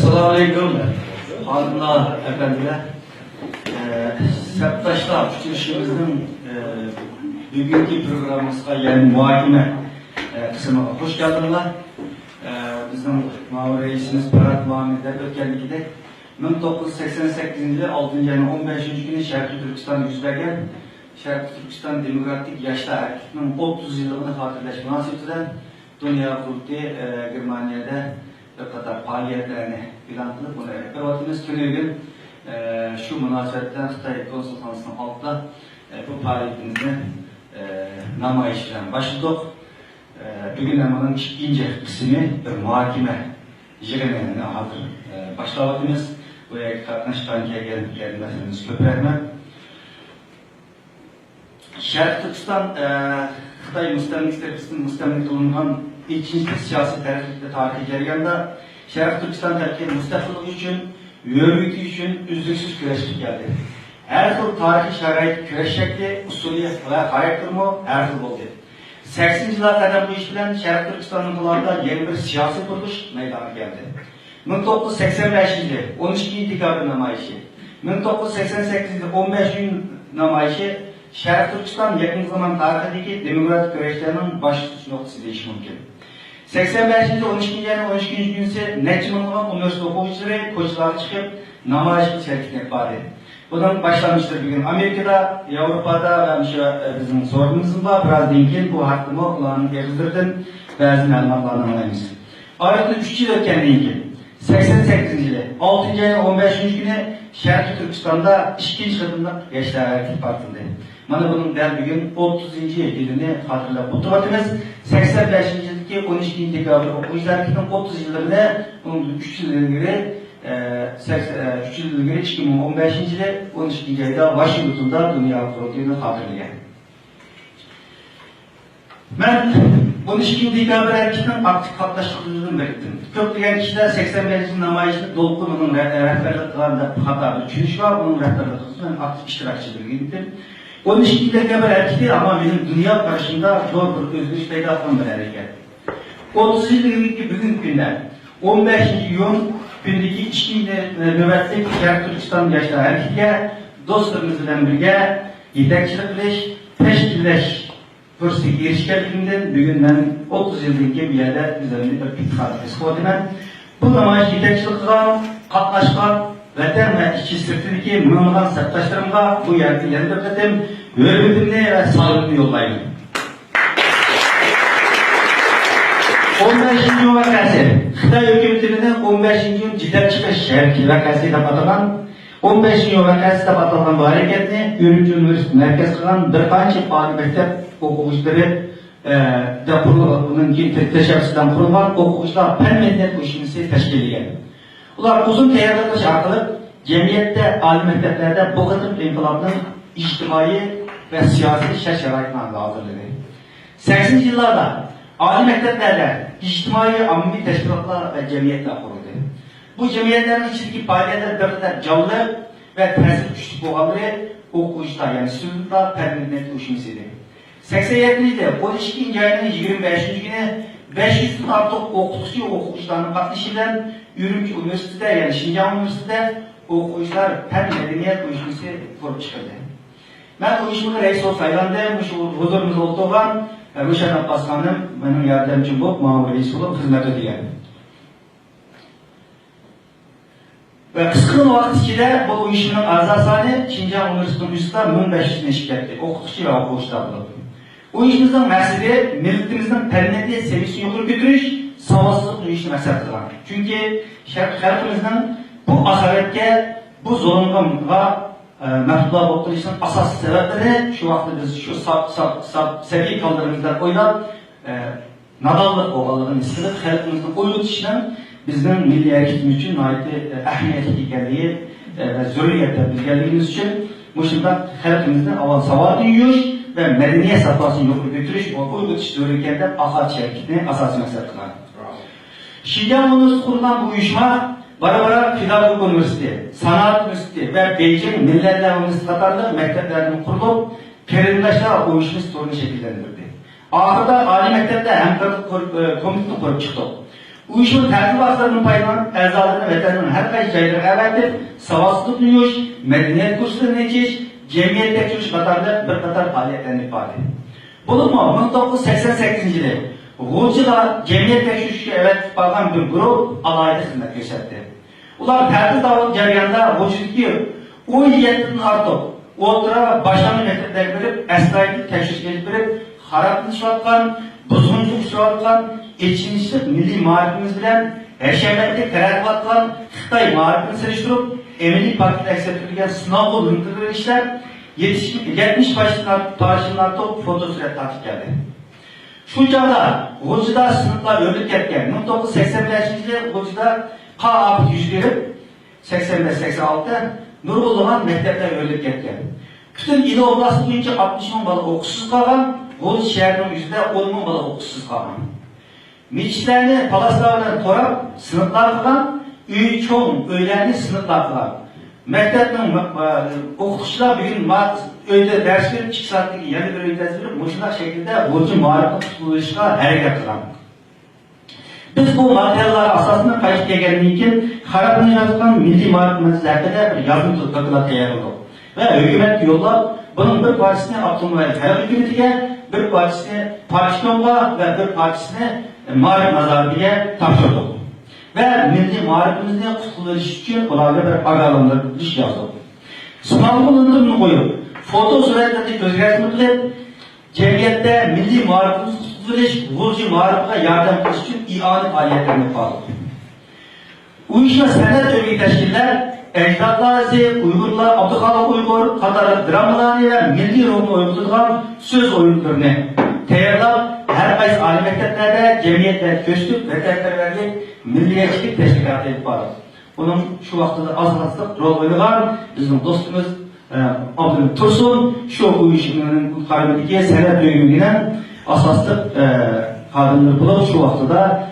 Assalamualaikum, hanımlar, efendiler. Septaşlar, tutunuşumuzun bugünkü programımızda yani muhakeme kısmına hoş geldiniz. Bizim Mağdur Reisimiz Berat Muhammed'den ötkenlikte 1988 yılı 6. ayın 15. günü Şarkı Türkistan yüz vergen Şarkı Türkistan Demokratik Yaşlar Erkek'nin 30 yılını hatırlaş münasebetiyle Dünya Kurultayı Germanya'da bir kadar faaliyetlerini ilan kılıp bunu yapıyoruz. Tüm gün şu münasebetten Xitay Konsultansı'nın altında bu faaliyetimizi namayışla başladık. Bugün hemen ikinci kısmı bir muhakeme yığınına hazır başlamadınız. Bu katnaştan gelin meselemiz köp rahmet. Şarkı Türkistan Xitay müstemlik kılınan ikinci siyasi tarihi jarayonda Şarkı Türkistan Türkiye müstakillik için, örgütü için üzdüksüz güreşip geldi. Her türlü tarihi şarayet güreş şekli, usulü ve karakteri her türlü oldu. 80 yıllar kadar bu iş bilen Şarkı Türkistan'ın kılığında yeni bir siyasi kuruluş meydana geldi. 1985 yılı 12. dekabr namayışı, 1988 yılı 15 gün namayışı Şarkı Türkistan yakın zaman tarihindeki demokratik güreşlerinin başlangıç noktası değişi mümkün. 85 yılı 12. ayın 12. günü ise Necmi'nin üniversite okuyucuları koşulara çıkıp namayış içerikini ifade etti. Bunun başlamıştır bugün Amerika'da, Avrupa'da ve bizim sorunumuz var. Biraz dinkin bu hakkımı kulağını gezdirdim. Bazı malumatlarını anlayınız. Ayrıca 3 yıl ötken dinkin. 88 yılı 6. ayın 15. günü Şarkı Türkistan'da işkinci kadınlar Gençler Erkek Parti'nde. Bana bunun der bugün 30. yılını hatırlayıp oturmadınız. 85. yıldaki 12. dekabr okuyucular 30 yıllarında bunun 3 yılına göre 3 yılına göre 2015. yılı 12. ayda Washington'da Dünya Kurultayı'nı hatırlayan. Ben 12. dekabr erkekten aktif katlaştırıldığını belirttim. Köprügen kişiler 85. yıl namayışını Dolkun'un rehberlik kılarında hatta bir çürüş var, bunun rehberlik kısmından aktif iştirakçıdır gittim. 12. dekabr erkektir ama benim dünya karşısında zor bir özgürlük peyda atan bir hareket. 30 yıllık bugün günler 15. yıl gündeki içki nöbetlik Şarkı Türkistan Gençler Erkek'e dostlarımızla birlikte yetekçilik kılış, teşkilleş fırsatı erişkenliğinden bugün ben 30 yıllık bir yerde üzerinde bir ittifakı koydum. Bu namayış yetekçilik kılan, katlaşkan, vatan ve işçi sırtındaki mümkün septaşlarımla bu yerde yenildirdim. Hürmetimle ve saygımı yollayın. 15. yıl vakası, Xitay hükümetinin 15. yıl cidden çıkış şerki vakası da atılan, 15. yıl vakası da atılan bu hareketini Ürümçi Üniversitesi merkez kılan bir kançı faaliyet mektep okuyucuları da kurulup, bunun teşebbüsünden kurulan okuyucular pen medeniyet uyuşması teşkil edildi. Ular uzun teyarlıklı şarkılık, cemiyette, âli mekteplerde bu kadar inkılabının içtimai ve siyasi şartlarına hazırladı. 80'li yıllarda âli mekteplerde içtimai ammi teşkilatlar ve cemiyetler kuruldu. Bu cemiyetlerin içindeki faaliyetler bir kadar canlı ve tesir güçlü boğaları okuyucular yani studentlar permanent uyuşmasıydı. 87 yılda 12. ayının 25. günü 500'den artık okuyucuların katılışıyla Ürümçi Üniversitesi'de yani Şinjan Üniversitesi'de okuyucular pen medeniyet uyuşması kurup çıkıldı. Ben uyuşmada reis ol saylandım, huzurumuz olduğundan Ruşen Abbas Hanım benim yardımcım bu, Mağdur reis olup hizmet ediyor. Ve kıskın vakit içinde bu uyuşmanın azasını Şinjan Üniversitesi'nin üstüne 1500 neşik etti. Okuyucu ve okuyucular bulundu. Uyuşmamızın mesleği, milletimizin permanent seviyesini yukarı götürüş, savaşsızlık uyuşma mesele kılan. Çünkü halkımızın bu asaretke, bu zulümga məhdudlar olduğunun asas sebepleri şu vaxtda biz şu seviye kaldırımızdan oynab nadallıq oğalığını istidir. Halkımızın oyun işinin bizden milli hareketimiz için ait ehemmiyetli ekanligi ve zürriyette bilgenliğimiz için bu şimdi halkımızdan aval savat yiyiş ve medeniyet safhasını yukarı götürüş ve oyun zürriyetinden ahal hareketini asas mesele kılan. Şinjan Üniversitesi kurulan bu uyuşma bara Pedagog Üniversitesi, Sanat Üniversitesi ve Beijing Milletler Üniversitesi katarlı mekteplerinin kurulup perindaşlar uyuşması sorunu şekillendirdi. Ahırda âli mektepte hemkarlık komitesi kurup çıktı. uyuşma tertibatlarının paylanan ezalarını vatanının her kaysi caylarına əvətdir, savadsızlık duyuş, medeniyet kurslarını geçiş, cemiyet tekşürüş qatarda bir qatar faaliyetlerini ifade. Bunu mu 1988 yılı G'ulchilar cemiyet tekşürüşü evet bağlan bir grup alayda hizmet gösterdi. Ular tertib davlat jarayonida G'ulchidagi 17'den artıq o'ltira başlangıç mekteplerine verip, esnaylık tekşürüş gelip verip, haraplanışlatkan, buzg'unchilik uchrayotgan, echinishlik milliy ma'rifimiz bilan hashamatga taratayotgan Xitoy ma'rifini surishtirib, emeliy partiyada aksiyatlangan sinov bo'lib ishlar 70 başının artıq fotosurat tartib keldi. Şu çağda G'ulchida sınıflar o'lib ketgan. 1985-yili G'ulchida qa'ab yuz berib, 85-86 Nurgul'dan mektepler o'lib ketgan. Bütün il oblasti bo'yicha 60 ming bola o'qishsiz qolgan, G'ulch shahrining yuzida 10 ming bola o'qishsiz qolgan. Mechitlarni palaslar bilan to'rab, sinflar qilgan, uy cho'ng, uylarni sinflar qilgan. Maktabning o'qituvchilar bugun uyda dars berib, 2 soatlik yana bir uyda dars berib, mushunday shaklda G'ulch ma'rifat qilishga harakat qilgan. Biz bu materiallar asasını qaytib kelgandan keyin haraplanayotgan milliy ma'rifat haqida bir yozma doklad tayyorladik. Ve hükümet yollab, bunun bir partisini Abdülhamid Hayat hükümetiga, bir partisini Partiyonga ve bir partisini Ma'rif Nazarbi'ye topşirdik. Ve milliy ma'rifimizni qutqarish uchun ularga bir ogohlantirish yozdik. Sinov bo'lindirini qo'yib, foto suratlarni ko'zga qilib, jamiyatda milliy ma'rifimizni qutqarish, G'ulch ma'rifiga yordam qilish uchun i'ona faoliyatlarini qildik. Uyushma san'at o'rgatish tashkillar ecdadlarımızı, Uygurlar, Abdülkadir Uygur, Katar'ı dramalarını ve milli ruhunu uygulayan söz oyunlarını tayarlap, her kayıs alim mekteplerde, cemiyetler, köşkük, vatanperverlik, milliyetçilik teşkilatı edip varız. Bunun şu vakti azaltlık rol oynayan bizim dostumuz Abdülhamid Tursun, şu uyuşmanın karımındaki sanat bölümünden asaslık kadınları bulup şu vakti da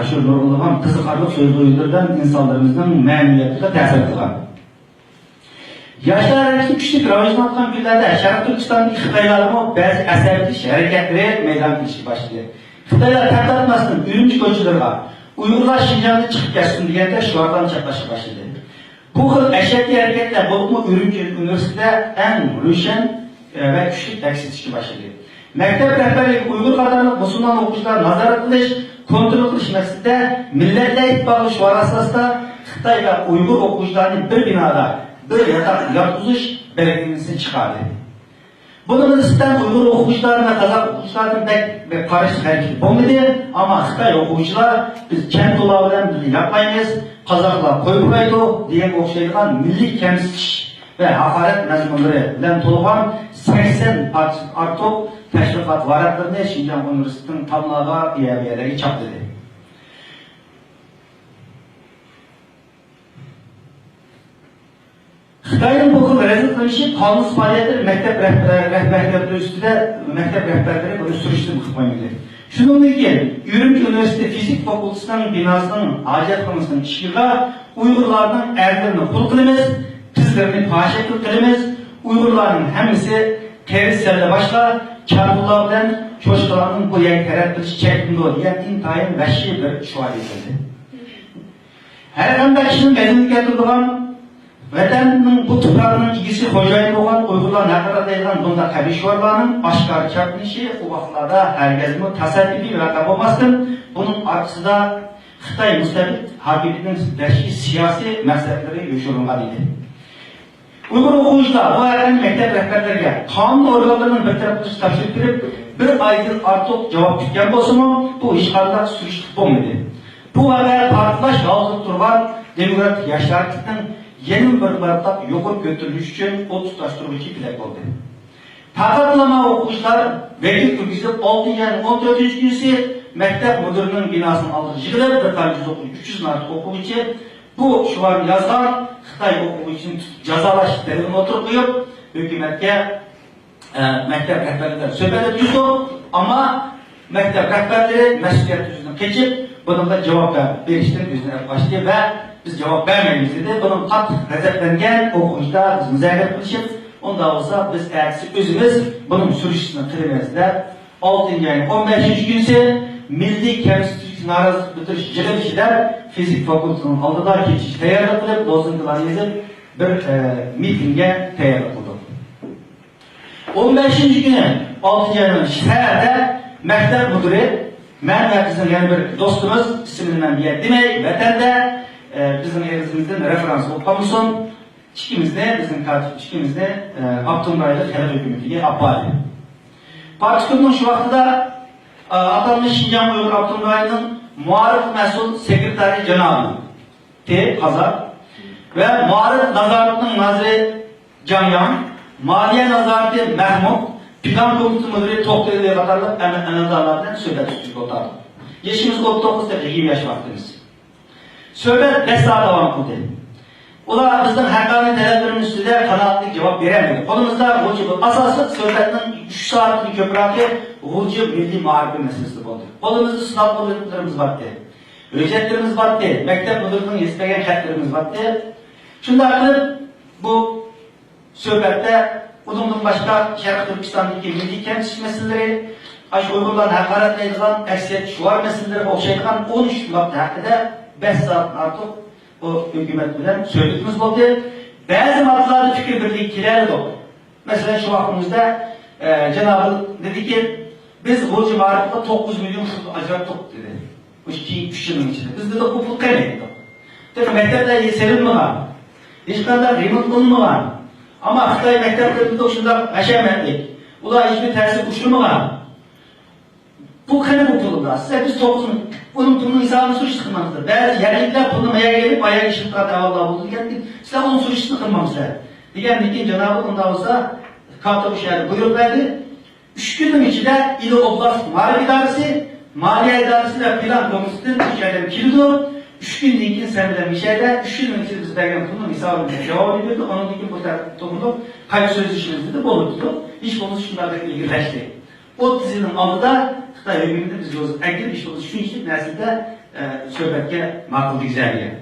şu nurgulagan qiziqarli so'z oyunlardan insanlarımızın memnuniyetiga ta'sir qilgan. Yoshlar harakati kuchli rivojlanayotgan kunlarda Sharq Turkistonning Xitoylarimi ba'zi asabiy harakatlari maydon qilishga boshladi. Xitoylar tarqatmasdan Urumchi ko'chalarga Uyg'urlar Shinjongga chiqib ketsin deganda shulardan chaplashga boshladi. Bu xil ashaddiy harakatlar bo'lib Urumchi universitetida eng ro'shan va kuchli aks etishga boshladi. Maktab rahbarligi Uyg'ur qatorliq musulmon o'quvchilarni nazorat qilish, kontrol qilish maqsadida Millatlar Ittifoqi shuvara asosida Xitoy va Uyg'ur o'quvchilarini bir binoda bir yotoq yotqizish belgisini chiqardi. Bunun nisbatan Uyg'ur o'quvchilari va qozoq o'quvchilarning qarash harakati bo'lmadi, ammo Xitoy o'quvchilar biz kam to'lov bilan bizni yapmaymiz, qozoqlar qo'yib qo'ydi degan o'xshaydigan milliy kamsitish ve hakaret mezmunları bilen to'lg'an 80 artıq təşviqat varaqlarını Şinjan Üniversitesi'nin tablağa iyabiyeleri çaptırdı. Xitoyning bu xil rezil qilishi qonun faoliyatini maktab rahbariyati ustida maktab rahbarlari buni surishtirib qo'ymaydi. Shuningdek, Urumchi Universiteti fizik fakültesining binosining hojatxonasining ishiga Uyg'urlarning erlarini qul qilamiz, qizlarni fosh qilamiz. Uyg'urlarning hammasi Kerislerle başka çarpılar bilen çocuklarının bu yayın yaratılış çekimde diyen intayin vahşi bir şual edildi. Her anda kişinin bedenini getirdiğin vatanının bu toprağının ilgisi hocayın olan Uygurlar ne kadar deyilgen bunda tabi şuallarının aşkarı çarpılışı o vaktlarda herkesin tasadifi ve kapamazdır. Bunun arkasında Xitay müstabit hakimiyetinin vahşi siyasi meksetleri yoşurulmalıydı. Uyghur o'quvchilar bu yerdan maktab rahbarlariga qonun organlarining bir tarafini topshirib berib, bir oydan ortiq javob kutgan bo'lsa-mu, bu hech qanday surishtiruv bo'lmadi. Bu vaqt portlash hozir turgan demokratik yoshlarning yana bir marta yo'qib ko'tarilishi uchun o't tutashtiruvchi bilak bo'ldi. Faqatlama o'quvchilar vekil turgizib 6-14-kunsi maktab mudirining binosini oldiga yig'ilib, bir qancha 300 dan ortiq o'quvchi bu şuvarni yazgan Xitoy o'quvchisini jazolash talabini o'tirib qo'yib, hukumatga maktab rahbarlaridan suhbat yurdi, ammo maktab rahbarlari mas'uliyat yuzidan kechib, bunga javob berishdan o'zini qochdi va biz javob bermaymiz dedi. Bunun qattiq g'azablangan o'quvchilar bizni zarar qilishib, unda bo'lsa biz aksi o'zimiz bunun surishini qilamiz deb 6-15-kunsi milliy konstitutsiya narazılık bitirish yig'ilishida fizik fakultetinin oldida kechish tayyorlik qilib, lozunkalarni yozib bir mitingga tayyorlik qildik. 15 kuni 6 yanvar shaharda maktab mudiri men ve bizim yani bir dostumuz ismini ben bir demey vatanda bizim elimizden referans olmamızın ikimizde bizim katip ikimizde Abdülmuray'la Xalq hükümetiga apari. Partiyanın şu vaxtida atanmış Şinjan Uyghur Abdülmuray'ın muarif mesul sekreteri Cenab-ı T. Hazar ve muarif nazaratının naziri Canyan, maliye nazareti Mahmud, Plan Komutu Müdürü Tokteli Katarlık emedarlardan söhbet tuttuk otardık. Yaşımız 39 derece 20 yaş vaktimiz. Söhbet 5 saat devam kıldı. Ola bizden hakkani taleplerinin üstünde kanaatli cevap veremedi. Kolumuzda Hulcu asası söhbetin 3 saatlik köprüatı Hulcu milli muharebe meselesi oldu. Kolumuzda sınav oluklarımız vardı. Ücretlerimiz vardı. Mektep müdürlüğünün yetmegen kentlerimiz vardı. Şunlardır bu söhbette Udum'dan başka Şarkı Türkistan'daki milli kent meseleleri, Uygurların hakaretleydiğen eksiyet şuvar meseleleri okşaydıgan 13 madde hakkında 5 saat artık o hükümet bilen söylediğimiz oldu. Bazı maddelarda fikir birliği kilerdi oldu. Mesela şu vaktimizde Cenab-ı dedi ki biz Hulcu Marif'ta 9 milyon şurada acayip top dedi. Bu 2-3 yılın içinde. Biz de bu pul kaybetti. Dedi mektepte serin mi var? Hiç kadar kıymet olma var. Ama Xitay mekteplerinde şundan aşametlik. Ular hiçbir tersi uçurma var. Bu kanı bu pulunda. Size biz 9 milyon. Bunun pulunun hesabını suç kılmamızdır. Bazı yerlikler pulunu maya gelip ayak işitler tavallah buldu. Size onun suçunu kılmamızdır. Diyen ki Cenab-ı onda olsa Kartal şehri buyruk verdi. 3 günün içinde İl Oblast Maliye İdaresi, Maliye İdaresi ve Plan Komitesi'nin Türkiye'den kilidi. 3 gün linkin seneden bir şeyde, 3 gün içinde biz belgen bunun hesabını cevap ediyordu. Onun linkin bu toplumda kayıp sözleşmemizi de boluttu. İş konusu şunlarla ilgileşti. O dizinin alıda Xitay hükümeti biz yolumuz ekli iş konusu şu işlik nesilde söhbetke makul güzelliğe.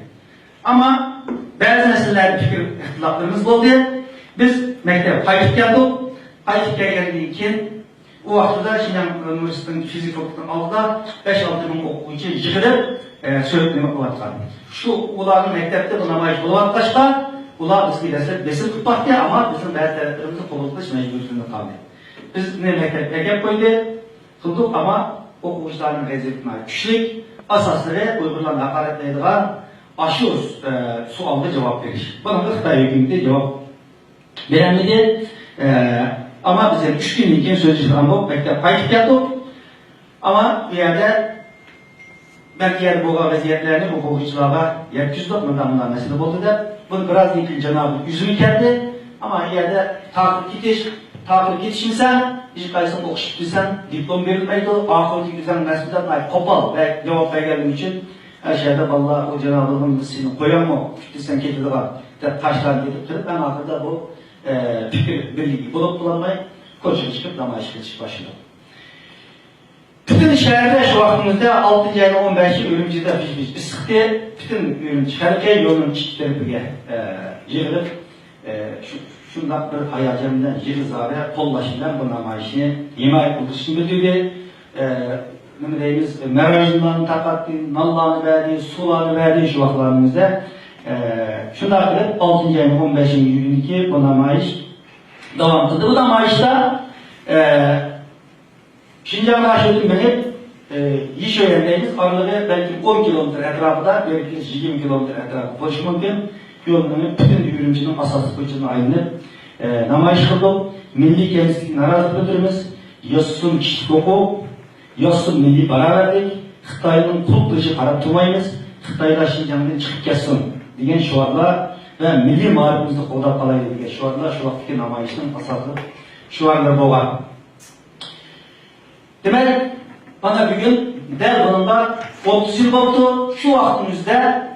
Ama bazı meselelerde fikir ihtilaflarımız oldu. Biz mektep kayıp geldik. Kayıp geldiği için o vaxtda Şinjan Üniversitesi'nin fizik fakültesinin aldıda 5-6 bin okuyucu yığılıp söyletmemek olatkan. Şu uların mektepte bu namayış bulvatlaşka, ular bizgi besin tutmaktı ama bizim bazı taraflarımızı kovultuş mecburiyetinde kaldı. Biz ne mektepte gep koydu, kıldık ama okuyucuların rezillikine güçlük, asasları Uygurların hakaretleydiğine aşırı sualda cevap veriş. Bana da Xitay hükümeti cevap veremedi. Ama bize 3 günlük sözcüsünden bu mektep kayıp geldik. Ama bir yerde belki yer bu vaziyetlerini bu hukukçulara yetkizdik mi damlar mesele oldu da bunu biraz değil Cenab-ı yüzünü kendi ama yerde takip gitişmişsen hiç kaysın okuştuysan diplom verilmeydi. Ahireti güzel mesulden ay kopal ve cevap verdiğin için her şeyde vallahi o Cenab-ı'nın seni koyan mı? Küçtüysen ketili var. Taşlar gidip durup ben ahirde bu fikir birliği bulup bulanmayı koşun çıkıp namayış kılış başladı. Bütün şehirde şu vaktimizde 6. ayın 15'i Ürümçi'de biz sıktı. Bütün Ürümçi, Xerkey yolunun çiftlerine yığılıp şundan bir hayalcemden yığızarı kollaşından bu namayışını himayet kılışını bildirdi. Merajından takattı, nallarını verdi, sularını verdi şu vakitlerimizde. Şunlar kılıp 6. ayın 15'in günündeki bu namayış devam kıldı. Bu namayışta Şinjan Raşid'in benim yiş öğrendiğimiz aralığı belki 10 kilometre etrafında, belki 20 kilometre etrafında koşu mümkün. Yolunun bütün Ürümçi'nin asası koçunu aynı namayış kıldık. Milli kendisini narazı bildirimiz, Yossun kişilik oku, Yossun milli para verdik. Xitay'ın kul dışı karab durmayımız, Xitay'da Şinjan'dan çıkıp kessin diyen şuarlar ve milli marifimizni qo'llab qolaylik degan şuarlar şu vaqtdagi namoyishning asosiy şuarlari bo'lgan. Demek, bana bugün del bununla 30 yıl oldu. Şu vaktimizde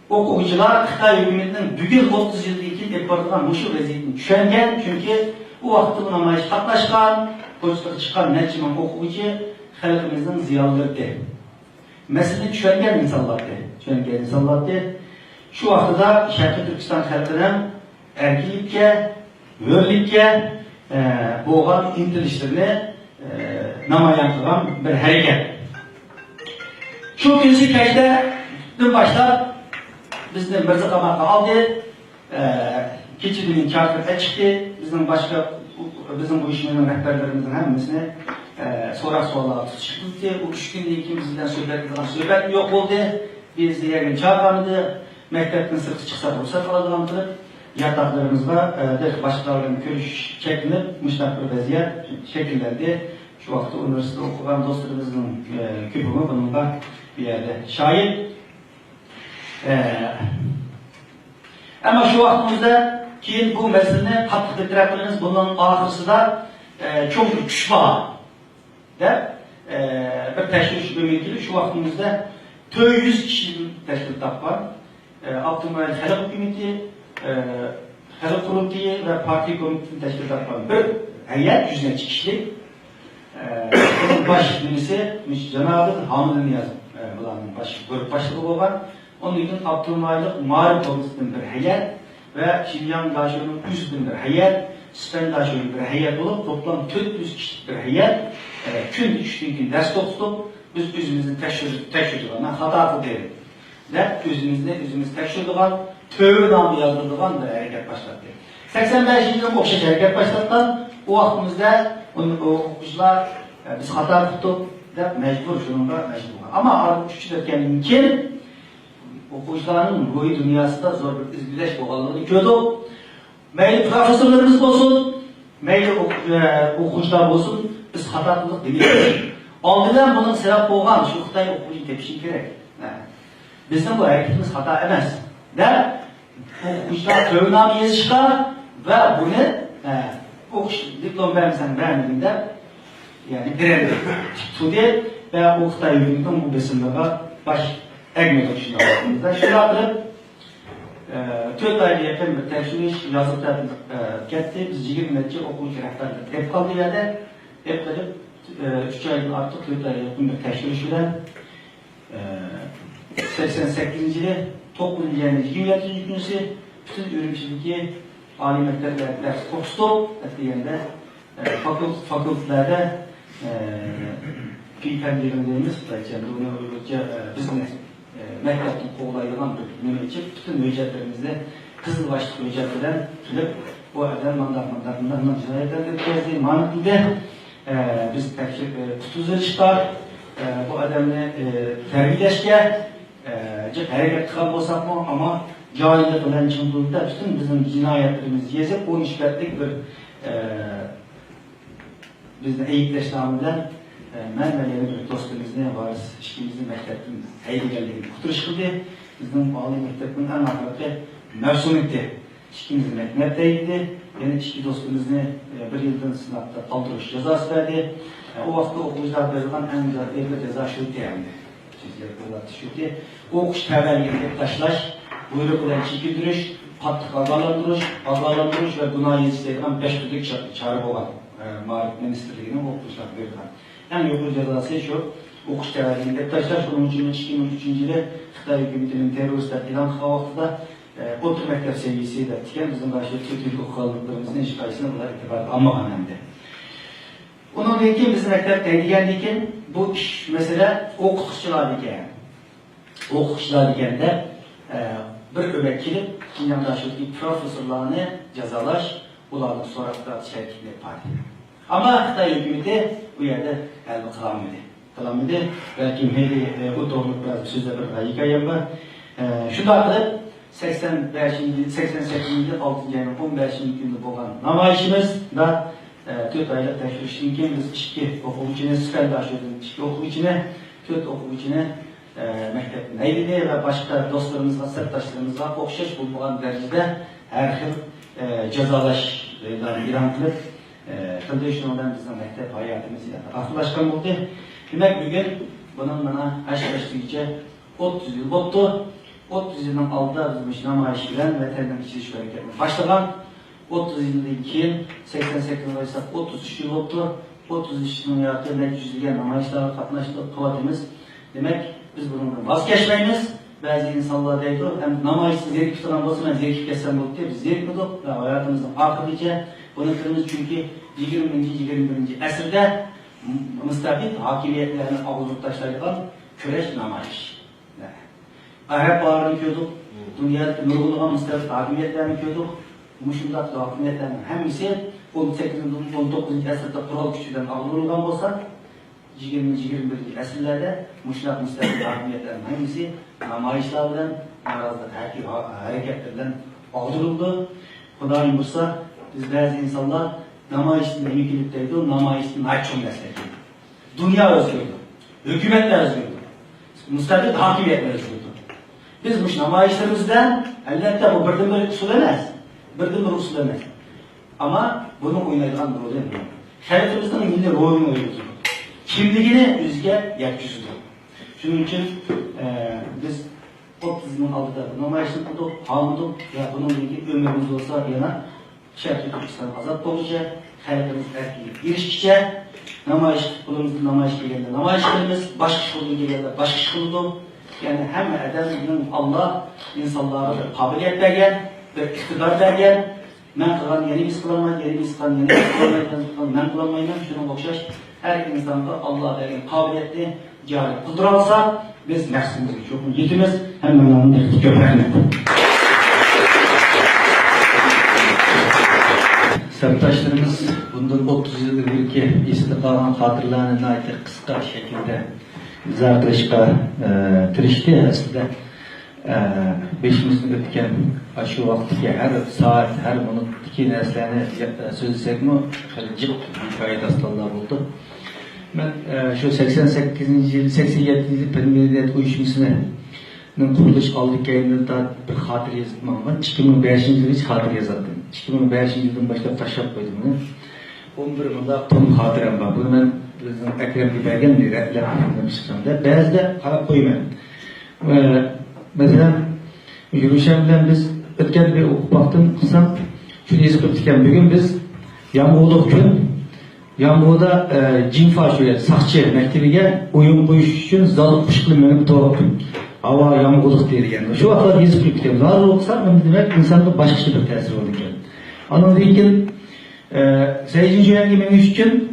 okuyucular Xitay hükümetinin bugün 30 yıl için yapılan muşu vaziyetini düşüngen. Çünkü bu vakti bu namayış katlaşkan, koçları çıkan neçimen okuyucu halkımızın ziyalıları. Mesele düşüngen insanlardı. Şu vakıda Şarkı Türkistan halkının erkilikке, hürlikке boğan intilişlerini namayan kılan bir hareket. Şu günsi keşte dün başlar bizden Mirza Qamalqa aldı. Keçi günün kafir'e çıktı. Bizim bu işimizin rehberlerimizin hemmisini sorular tutuşturdu. O 3 günde ikimizden söhbet yok oldu. Biz de yerine çağırmadı. Mektepten sırtı çıksa ruhsat alalım. Yataklarımızda başkalarının görüş şeklinip müştak bir vaziyet şekillendi. Şu vakti üniversitede okuyan dostlarımızın küpümü bununla bir yerde şahit. Ama şu vaktimizde ki bu meseleni tatlık ettirebiliriz. Bunun ahırsı da çok güç var. Bir teşkil mümkün. Şu vaktimizde 100 kişinin teşkil var. Abdülmalik Halk Hükümeti, Halk Kurultayı ve Parti Komitesi'nin teşkil var. Bir heyet 100 kişilik. Bunun baş birisi Cenab-ı Hamid Niyaz grup başlığı olan. Onun için Abdülmalik Mağrib Komitesi'nin bir heyet ve Şinyan Daşı'nın 100 bin bir heyet, Spen Daşı'nın bir heyet olup toplam 400 kişilik bir heyet. Kün 3 gün ders tutup biz özümüzü tekşirdiğine hata kıldık. Özümüz tekşirdiğine tövbe namı yazdırdıgan bir hareket başlattı. 85. yılın okşaş hareket başlattan o vaktimizde okuşlar biz hata tutup mecbur şununla mecbur. Ama arada küçülürken kim okuşların ruhi dünyasında zor bir izgileş boğalarını gördük. Meyli profesörlerimiz olsun, meyli okuşlar olsun, biz hatatlık demiyoruz. Aldılar bunun sebep boğan, şu Xitay okuşu tepişin gerek. Bizim bu hareketimiz hata emez. Okuşlar tövnamı yazışlar ve bunu okuş diplom vermediğinde yani direndir. Tutudi ve o Xitay hükümetin bu besinlere baş egmet okuşunu aldığımızda şunu hatırlıp 4 ayda yakın bir tekşiriş yazıp gitti. Biz 20 metre okuyucu rehberlik hep kaldı yerde. Hep kalıp 3 aydan artık 4 ayda yakın bir tekşiriş ile 88. yılı toplum yerine 27. günüsü bütün ürünçülüğü âli mekteplerde ders okustu. Etkileyende fakültelerde Peygamberimiz biznes mektepten koğulayılan bir müneccip bütün müeczetlerimizde kızıl başlık müeccetlerden tülüp bu adam mandarından cinayetlerden gezdiği manıklıda biz tutuzu çıkar bu adamı terbiyeleşke hareket tıkan olsak mı ama cahillik olan çıldığında bütün bizim cinayetlerimizi yazıp o işlettik bir bizden eğitleştiğimden men ve yeni bir dostumuzun varız, işimizin mektebimiz, heyligerliğini kurtuluş kıldı. Bizim âli mektebinin en ahireti mevsum etti. İşimizin mektebindeydi. Yani işki dostumuzun bir yıldan sınavda kaldırış cezası verdi. O vakti okuyucular verilen en güzel bir ceza şuydu yani. O okuş terbiyeliğinde taşlaş, buyruk olan çekildiriş, patlık azarlandırış ve buna yetiştirilen 5 türlük çağrı olan Mağrib Ministerliği'nin okuşlar verilen. En yukarı cezası şu, okuş terbiyeliğinde taşlaş, onun için 2003. yılı Xitay hükümetinin teröristler ilan kavaktıda otur mektep sevgisiyle etken bizim karşı Türk hukuk kalıplarımızın işgalesine bunlar itibarı almadan hem de. Onun için bizim mektepte diken bu iş mesela okutuşçular diken. Okutuşçular diken de bir öbekilip Çinyandaşlık'ı profesörlerini cezalaş, ularını sorakta şerkini yapar. Ama Xitay hükümeti bu yerde elini kılamıydı. Belki bu doğruluk biraz sözde bir hikayem var. Şu da 88. yıl 6. ayının 15. günü olan namayişimiz da 4 aylık teşvirişin biz 2 okuvcunu sıfırlaştırdık. 2 okuvcunu, 4 okuvcunu mektebin eyledi ve başka dostlarımızla, sırttaşlarımızla okşaş bulmayan derecede her yıl cezalaşlarını ilan kılıp kıldırışından bizim mektep hayatımızı akıllaşkan oldu. Demek bugün bunun bana aşklaştırıcı 30 yıl oldu. 30 yılın aldı bizim namayış bilen veteriner içiliş hareketine başlayan 30 yıldan keyin 88 yılda 33 yıl oldu. 33 yılın yarattığı neticede namayışlara katlaştık kıvatımız. Demek biz bundan vazgeçmeyiniz. Bazı insanlar deydi hem namayışsız zevk tutan olsun hem zevk kesen oldu diye biz zevk tutup ve hayatımızın akıbıca bunu kırmızı çünkü 20. 21. esirde müstabit hakimiyetlerini ağızlıktaşlarıyla Küreş namayış. Arap bağırını gördük. Dünyada nurgulluğa müstahil hakimiyetlerini gördük. Muşumda hakimiyetlerin hemisi 18-19. asırda kural güçüden aldırılgan olsa 20-21. asırlarda muşlak müstahil hakimiyetlerin hemisi namayışlar bilen, narazılık hareketlerden aldırıldı. Kudayım olsa biz bazı insanlar namayışın emekliliklerdi, o namayışın açın mesleki. Dünya özgürdü, hükümetler özgürdü, müstahil hakimiyetler özgürdü. Biz bu namayişlerimizden elbette bu birden bir usul emez. Birden bir usul emez. Ama bunun oynayılan rolü yok. Hayatımızda milli rolünü oynuyoruz. Kimliğini yüzge yeryüzüdür. Şunun için biz 30 yılın aldıda namayişini kurduk, aldık ya bunun ilgili ömrümüz olsa yana Şerif Türkistan azat olacak, hayatımız erkeği girişkice, namayış, kulumuzun namayış gelende namayış gelimiz, başka şıkıldı gelende başka şıkıldı. Yani hem edemizin Allah insanlara kabiliyet vergen ve iktidar vergen. Ben kılan yerimiz kılamayın, yerimiz kılan yerimiz kılamayın, ben kılamayın. Şunun okşaş, her insanda Allah vergen kabiliyetli cari kıldır alsa, biz nefsimizi çok yetimiz, hem Mevla'nın köpeğine. Sırtaşlarımız bundan 30 yıldır bir eside kalan hatırlarına ait kısa şekilde izah qilishga tirishdi. Aslida 5 minutni o'tgan shu vaqtga har soat, har minutdagi narsalarni so'zlasakmi, jiq hikoya dastonlar bo'ldi. Men shu 88 yil, 87 yil Prezident uyushmasining qurilish oldiga bir xotir yozibman. 2005 yilda hiç xotir yozdim. 2005 yildan boshlab tashlab qo'ydim. 11 mundaq tom xotiram bor. Buni men bizim Ekrem'e bergen bir reklamını çıkışımda bazı da qarab qo'ymayman. Mesela yürüyüşümden biz ötken bir okumaktan kısam şunu yazıp ötken bugün biz Yağmurluq gün Yağmurda Cinfa şöyle Sakçı mektebiga oyun qo'yish uchun zal qishqili menib to'g'ri havo Yağmurluq deyilgan. Shu vaqtda yazıp ötken. Hozir o'qisam demak insonga boshqacha bir ta'sir bo'ldi ekan. Andan keyin 8. yangi menish uchun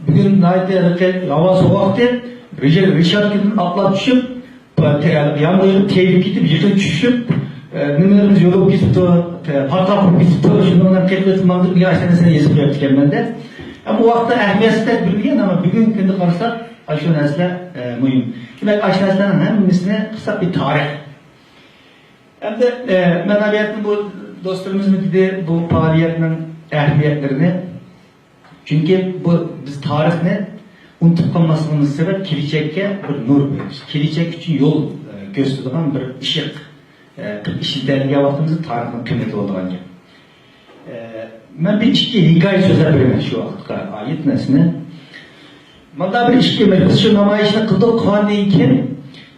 bugün naite hava soğuktı. Richard'ın atlap düşüp, yanında teyip gidip yıkıp düşüp, numarımız yolup gidip, patlak gidip, şundan kelbet mandır bir yaşlarına yazıp yaptıkken ben de. Ama o vakti ehemmiyetsizler bilgen ama bugün kendi karşılar aşağı nesle mühim. Demek aşağı neslerin hemmisine kısa bir tarih. Hem de ben abiyetin bu dostlarımızın dedi bu faaliyetin ehemmiyetlerini çünkü bu biz tarihni unutup kalmasının sebep kilicek'e bir nur veriyoruz. Kilicek için yol gösteren bir ışık. İşitlerine vaktimizi tarihin kıymeti olduğunca. Ben bir iki hikaye sözler vereyim şu vakıtka ait nesine. Bana bir iki biz şu namayişini kıldık kuandayken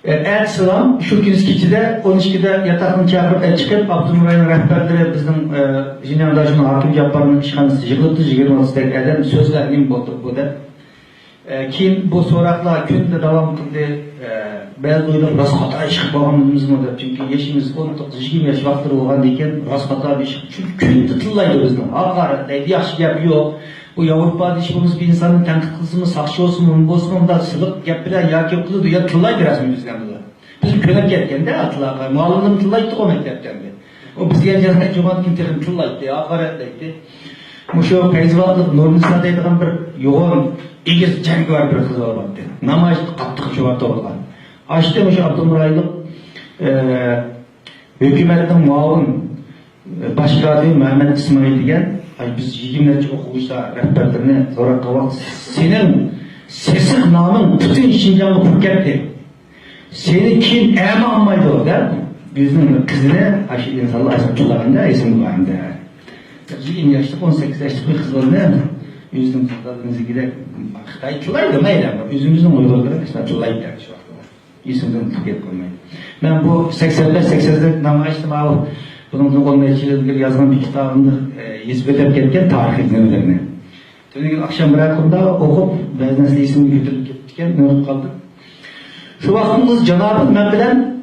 Ertesilam şu gün keçide 12'de yatakını çağırıp çıkıp Abdülmuray'ın rehberleri bizim Jinevdajı'nın hakim yaplarının çıkanısı yıkıldı 26'daki adam sözlerinin bulduk bu da. Kim bu soraklar günde devam kıldı bazı oylar rast hata çıkıp bağımlılığımız mıdır? Çünkü yaşımız 19-20 yaş vaktleri olan deyken rast hata bir çıkıp çünkü gün tıtıllaydı bizden. Hakaretleydi, yaxşı yapıyor. Bu Avrupa'da işimiz bir insanın tenkit kılsın mı, sakşı olsun mu, olsun mu da sılık yapılan ya ki kılıdı ya tıllaydı resmi bizden bu da. Bizim kölek yerken de atılaklar, muallimden tıllaydı o mektepten de. O biz geleceğine Cumhurbaşkanı kintirin tıllaydı, hakaretleydi. Muşu Peyzvatlık, Nurnisa'da deydiğen bir yoğun, igiz cengi var bir kız olarak. Namayış kattık çoğartı olgan. Açtı Muşu Abdülmuraylık, hükümetin muavun başkanı Mehmet İsmail diyen, biz 20'lerce okuyuşta rehberlerine sorak kavak, senin sesin namın bütün Şincanlı kurketti. Seni kim eğme anmaydı o der. Bizim kızına aşı insanlar asapçılarında isim varında. 20 yaşlık 18 yaşlık bir kız var ne? Yüzüm kızlarınızı gider. Xitay tıllaydı mı eylem? Yüzümüzün uyguları kısmına tıllaydı şu vakti. İsimden tüket koymaydı. Ben bu 85-80'de namayıştım abi. Bunun 15 yıldır yazılan bir kitabını ezberlep ketken tarih izlemelerini. Dün akşam bırakımda okup bazı nesli ismini götürüp gittikken ne olup kaldı. Şu vaktimiz Cenab-ı ben bilen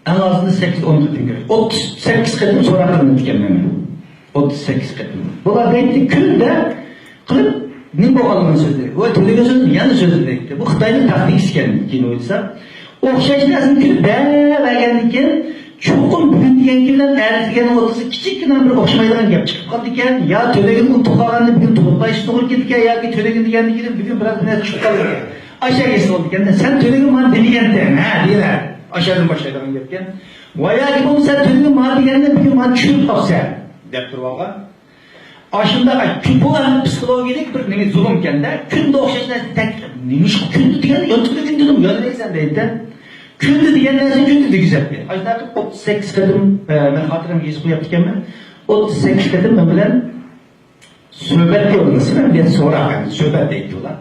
en azından 8-10 kıtım görüyor. 38 kıtım sonra kılın etken hemen. 38 kıtım. Bunlar renkli külde kılıp ne boğalımın sözü? O Tölegen sözünün yanı sözü deydi. Bu Xitayning taktikisi keyin o'ylasa. O'xshash narsani ko'rib bergandan keyin cho'qim bugun degan bilan ertaga o'tsa kichikkina bir o'xshamaydigan gap chiqib qoldi ekan. Ya Tölegen unutib qolganini bugun to'g'rilash to'g'ri ketgan yoki Tölegen degandan keyin bugun biroz narsa chiqib qoldi ekan. Aşağısı oldu ekan. Sen Tölegen bana degan, ha deylar. Aşağıdan boshlaydigan gap ekan. Voyagi bu sen Tölegen bana deganda bugun bana tushunib qolsan deb turib olgan. Aşındaqa bu psixologik bir nima zulm ekanda, kunda o'xshash narsa taklif. Nima shu kunda degan, yo'qligin dedim, yodlaysan deydi. Kunda degan narsa kunda degizat. Aşındaqa 38 qadim men xotiramga yozib qo'yib ekanman. 38 qadim men bilan suhbat qilgansiz, men so'ragan, suhbat deydi ular.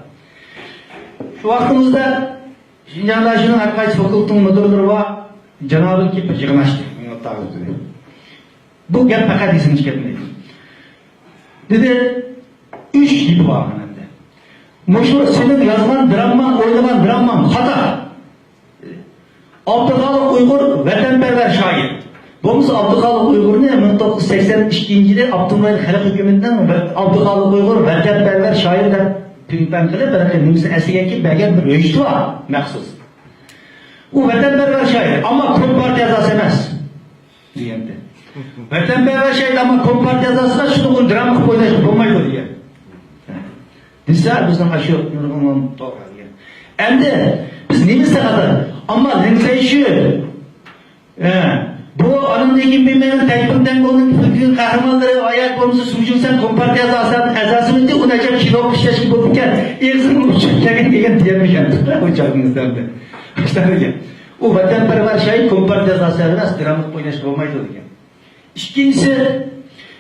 Şu vaqtimizda Şinjanlaşının Arkayç Fakültünün müdürleri var, Cenab-ı Hak bir yığınlaştı. Bu gap fakat esini çıkartmaydı. Dedi, 3 gibi var bende. Muşur senin yazman dramman, oynaman dramman hata. Abdülkalık Uygur vatanperver şair. Bomsa Abdülkalık Uygur ne? 1982 yılda Abdülkalık Halk Hükümetinden Abdülkalık Uygur vatanperver şair de Pünpen kılıp nimisi esigeki belgen bir röjtü var məxsus. O vatanperver şair ama Kompart yazası emas diyemdi. Vatanperver şair ama Kompart yazasına şunu dram koydaşıp olmaydı diye. Bizler bizden aşı yorgunluğun doğru diye. Endi biz nimisi kadar ama linkleyişi bu anındaki bilmeyen tayfından onun bütün kahramanları ayak bonusu suçunsan Kompart yazasını onu acaba kilo kuşaş gibi olurken İlsin uçurken diyemeyeceğim. Uçakınızdan da. İşte o vatanperver şey Kompart yazasını astiramak oynaşıp olmaydı diye. İkincisi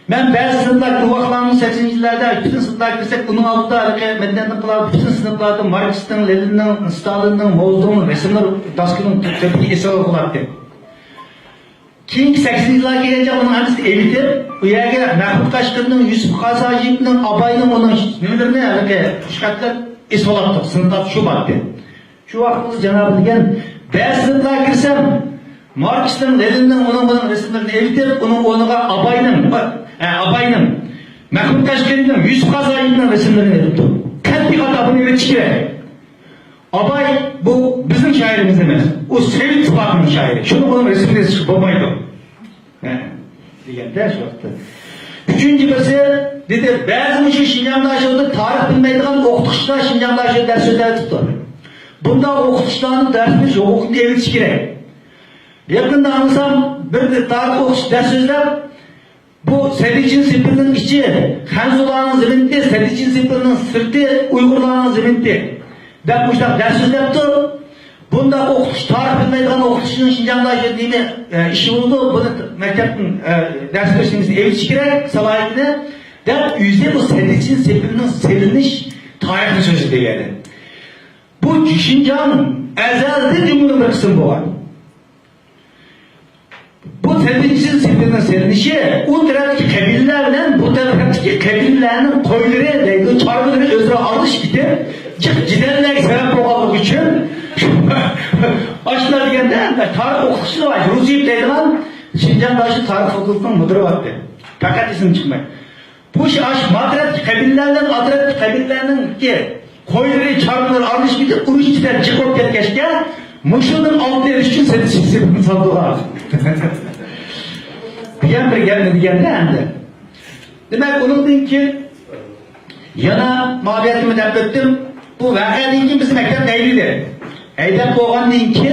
ben bazı sınıflar kuvaklarının 80'lerde bütün sınıflar girsek bunun altında medeniyet kılar bütün sınıflarda Marx'ın, Lenin'in, Stalin'in, Mozdo'nun resimler Daskı'nın tepki eseri okulardı. Keyingi 8 yıllar gelince onun hadisi evitip, bu yerge Mahmut Kaşkın'ın, Yusuf Kazajib'nin, Abay'ın onun nelerini kuşkatlar esolattı, sınıflar şu baktı. Şu vaktimiz Cenab-ı degan, ben sınıflar girsem, Marx'ın, Lenin'in, onun resimlerini evitip, onun onuğa Abay'ın, Mahmut Kaşkın'ın, Yusuf Kazajib'nin resimlerini evitip. Tatbikat abını evitiş gerek. Abay bu bizim şairimiz demez. O Sovyet İttifakı'nın şairi. Şunu bunun resimde çıkıp olmaydı. Diyen ders vakti. Üçüncü birisi dedi, bazı şey Şinjan'da aşağıda tarih bilmeydiğin okutuşlar Şinjan'da aşağıda ders sözleri tuttu. Bunda okutuşlarının dersini yok okutun evitiş gerek. Yakında anlasam bir tarih okutuş ders sözler bu Sedicin Sipir'in içi, Hanzular'ın zemindi, Sedicin Sipir'in sırtı, Uygurlar'ın zemindi. Ben bu işte ders yaptım. Bunda okutuş, tarih bilmeydiğin okutuşun Şinjan'da dediğimi işi oldu. Bunu mektepten ders verişimizi evi çıkarak salayetine der yüzde bu Sedicin Sipir'in seriliş tarihli sözü diye. Bu Şinjan'ın ezelde cümle bir kısım bu var. Bu Sedicin Sipir'in serilişi o taraftaki kabilelerle bu taraftaki kabilelerin koyları deydi, çarpıları özüre alış gitti. Gidenler sebep olmak için açtılar diyende tarih okuşu var. Ruziyip deydiğen Şinjan'daşı tarih fakültünün müdürü vardı. Fakat isim çıkmayın. Bu iş Madrat kabilelerden Adrat kabilelerinin ki koyları çarpıları almış gitti. O işçiler çıkıp gelkeşken Muşul'un altı eriş için seni saldılar. Diyen bir gelmedi geldi. Demek onun din ki yana mabiyetimi depettim. Bu vakıa deyin ki bizim mektep eyliydi. Eydep boğan deyin ki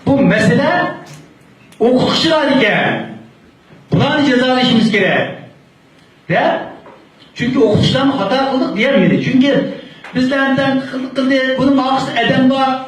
bu mesele okutuşlar iken bunların cezalı işimiz gerek. De? Çünkü okutuşlarını hata kıldık diyemedi. Çünkü bizlerden kıldı, bunun arkası edem var,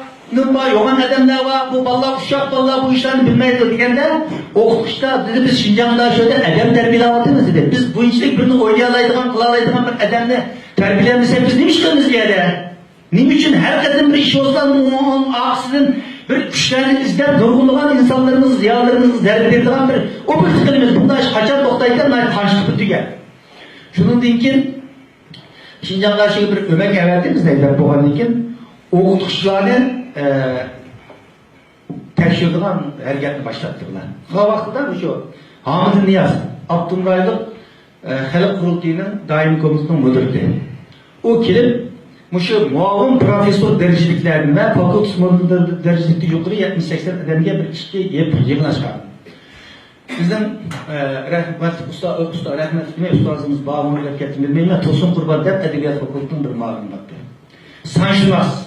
yoğun edemler var, bu vallahi uşak vallahi bu işlerini bilmeydi diyende okutuşta dedi biz Şinjan'da şöyle edem terbiyelatımız dedi. Biz bu işlik birini oynayalaydıgan, kılalaydıgan bir edemle terbiyelemizse biz neymiş kılımız diye. Niçin herkesin bir iş olsa onun aksinin bir güçlerini izler, durgunluğun insanlarımız, ziyalarımız, zerrelerden bir o bir tıkılımız. Bunda kaçar noktayken ben karşılıklı tüger. Şunun deyin ki Şinjan'da bir ömek everdiniz neyler bu haldekin okutuşlarını teşhirdiğen hareketini başlattılar. O vaxtıda bu şu Hamid Niyaz, Abdülraylık Halk Kurultayı'nın daimi komitesinin müdürüydü. O kelip muşu muavin profesör dereceliklerden ve fakültüs modunda derecelikte yukarı 70-80 adamga bir işki yig'in ochgan. Bizden rahmat usta rahmat ustazımız bağımlı olarak getirdim. Bilmem Tosun Kurban deb edebiyat fakültünün bir ma'lumotı. Sanşınas.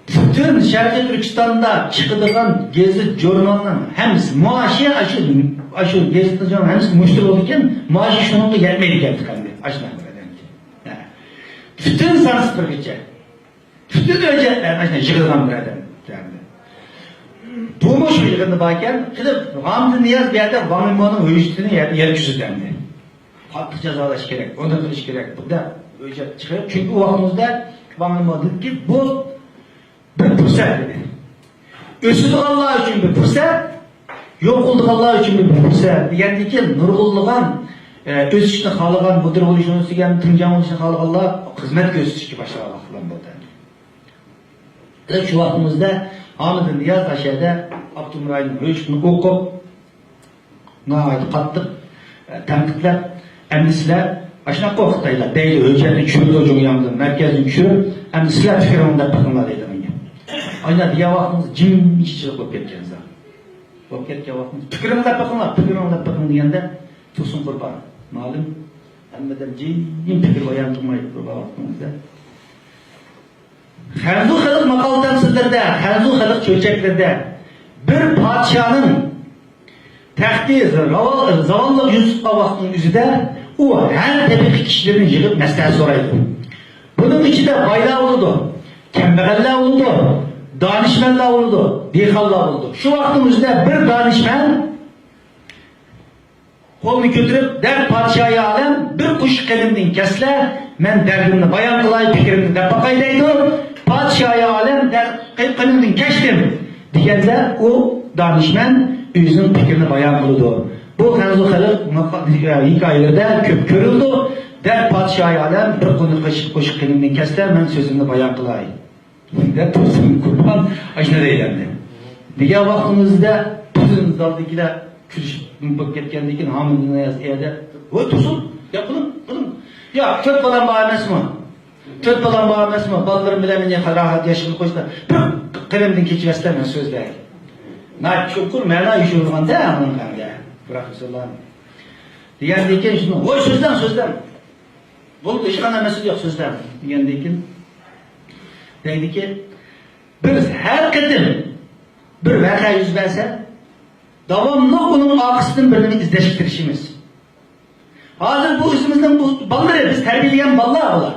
Bütün Şarkı Türkistan'da çıkıdığın gezi jurnalının hemsi maaşı aşı gezi jurnalının hemsi müşteri olurken maaşı şununla gelmedi geldik hani. Aşına yani. Bütün sanat bir gece. Bütün öğrenciler aşına yığılgan bir adam yani. Doğmuş bir yığını bakken gidip Hamdi Niyaz bir yerde Vanılmanın öğüstünü yer yüzüdendi. Hakkı cezalaş gerek, onu kılış gerek. Bu da öyle çıkıyor. Çünkü o vaktimizde Vanılman dedi ki bu bir fırsat dedi. Ösüdük Allah için bir fırsat, yok olduk Allah için bir fırsat. Yani ki nurgulluğun ösüşünü kalıgan, budur oluşunu sigen, tıncan oluşunu kalıganlar hizmet gösterişi başlayan vakılan buldu. Şu vaktimizde Hamid Niyaz aşağıda Abdülmüray'ın öğüşünü okup nahayet kattık, temkikler, emnisiler aşına korkutaylar. Değil, ölçenin çürü hocam yandı, merkezin çürü, emnisiler fikriminde bakımlar dedi. Aynen diye vaktimiz cim içicilik olup ketkenimiz. Olup ketken vaktimiz. Fikriminde bakımlar diyende Tosun Kurban. Malum, emmeden cim fikir bayan durmayıp durma vaktimizde. Hanzu xalq maqal tamsillarda, hanzu xalq çölçeklarda bir padişahın taxti zavallı Yusuf'a vaxtının yüzüde o her tepeki kişilerin yığıp məsləhət soraydı. Bunun içinde baylar olurdu, kembeğeller olurdu, danışmenler olurdu, dehqonlar olurdu. Şu vaxtın yüzüde bir danışmen kolunu götürüp der padişahı alem bir kuş kelimden kesler, men derdimni bayan kılay, fikrimni de bakaylaydı. Padişahı alem der kelimden keçtim diyende o danışmen özünün fikrini bayan kıldı. Bu hanzu xalq hikayelerde köp görüldü. Der padişahı alem bir kuş kelimden kesler, men sözümni bayan kılay. Der Tosun Kurban aşına deylendi. Diye vaktimizde bütün zaldakiler külüşüp ketkendekin Hamid Niyaz evde oy Tosun ya kılın. Ya tört balan bağırmaz mı? Tört balan bağırmaz mı? Ballarım bilemeyince rahat yaşını koştular. Bir kalemden keçivesler men söz değil. Na çukur mena işi olgan da anın kanka. Bırak Resulullah. Diyendeyken şunu oy sözden. Buldu işi kana mesut yok sözden. Diyendeyken deydi ki biz her kedim bir vaka yüz verse davamlı onun akısının birini izleştirişimiz. Hazır bu özümüzden bu balları biz terbiyeleyen ballar olar.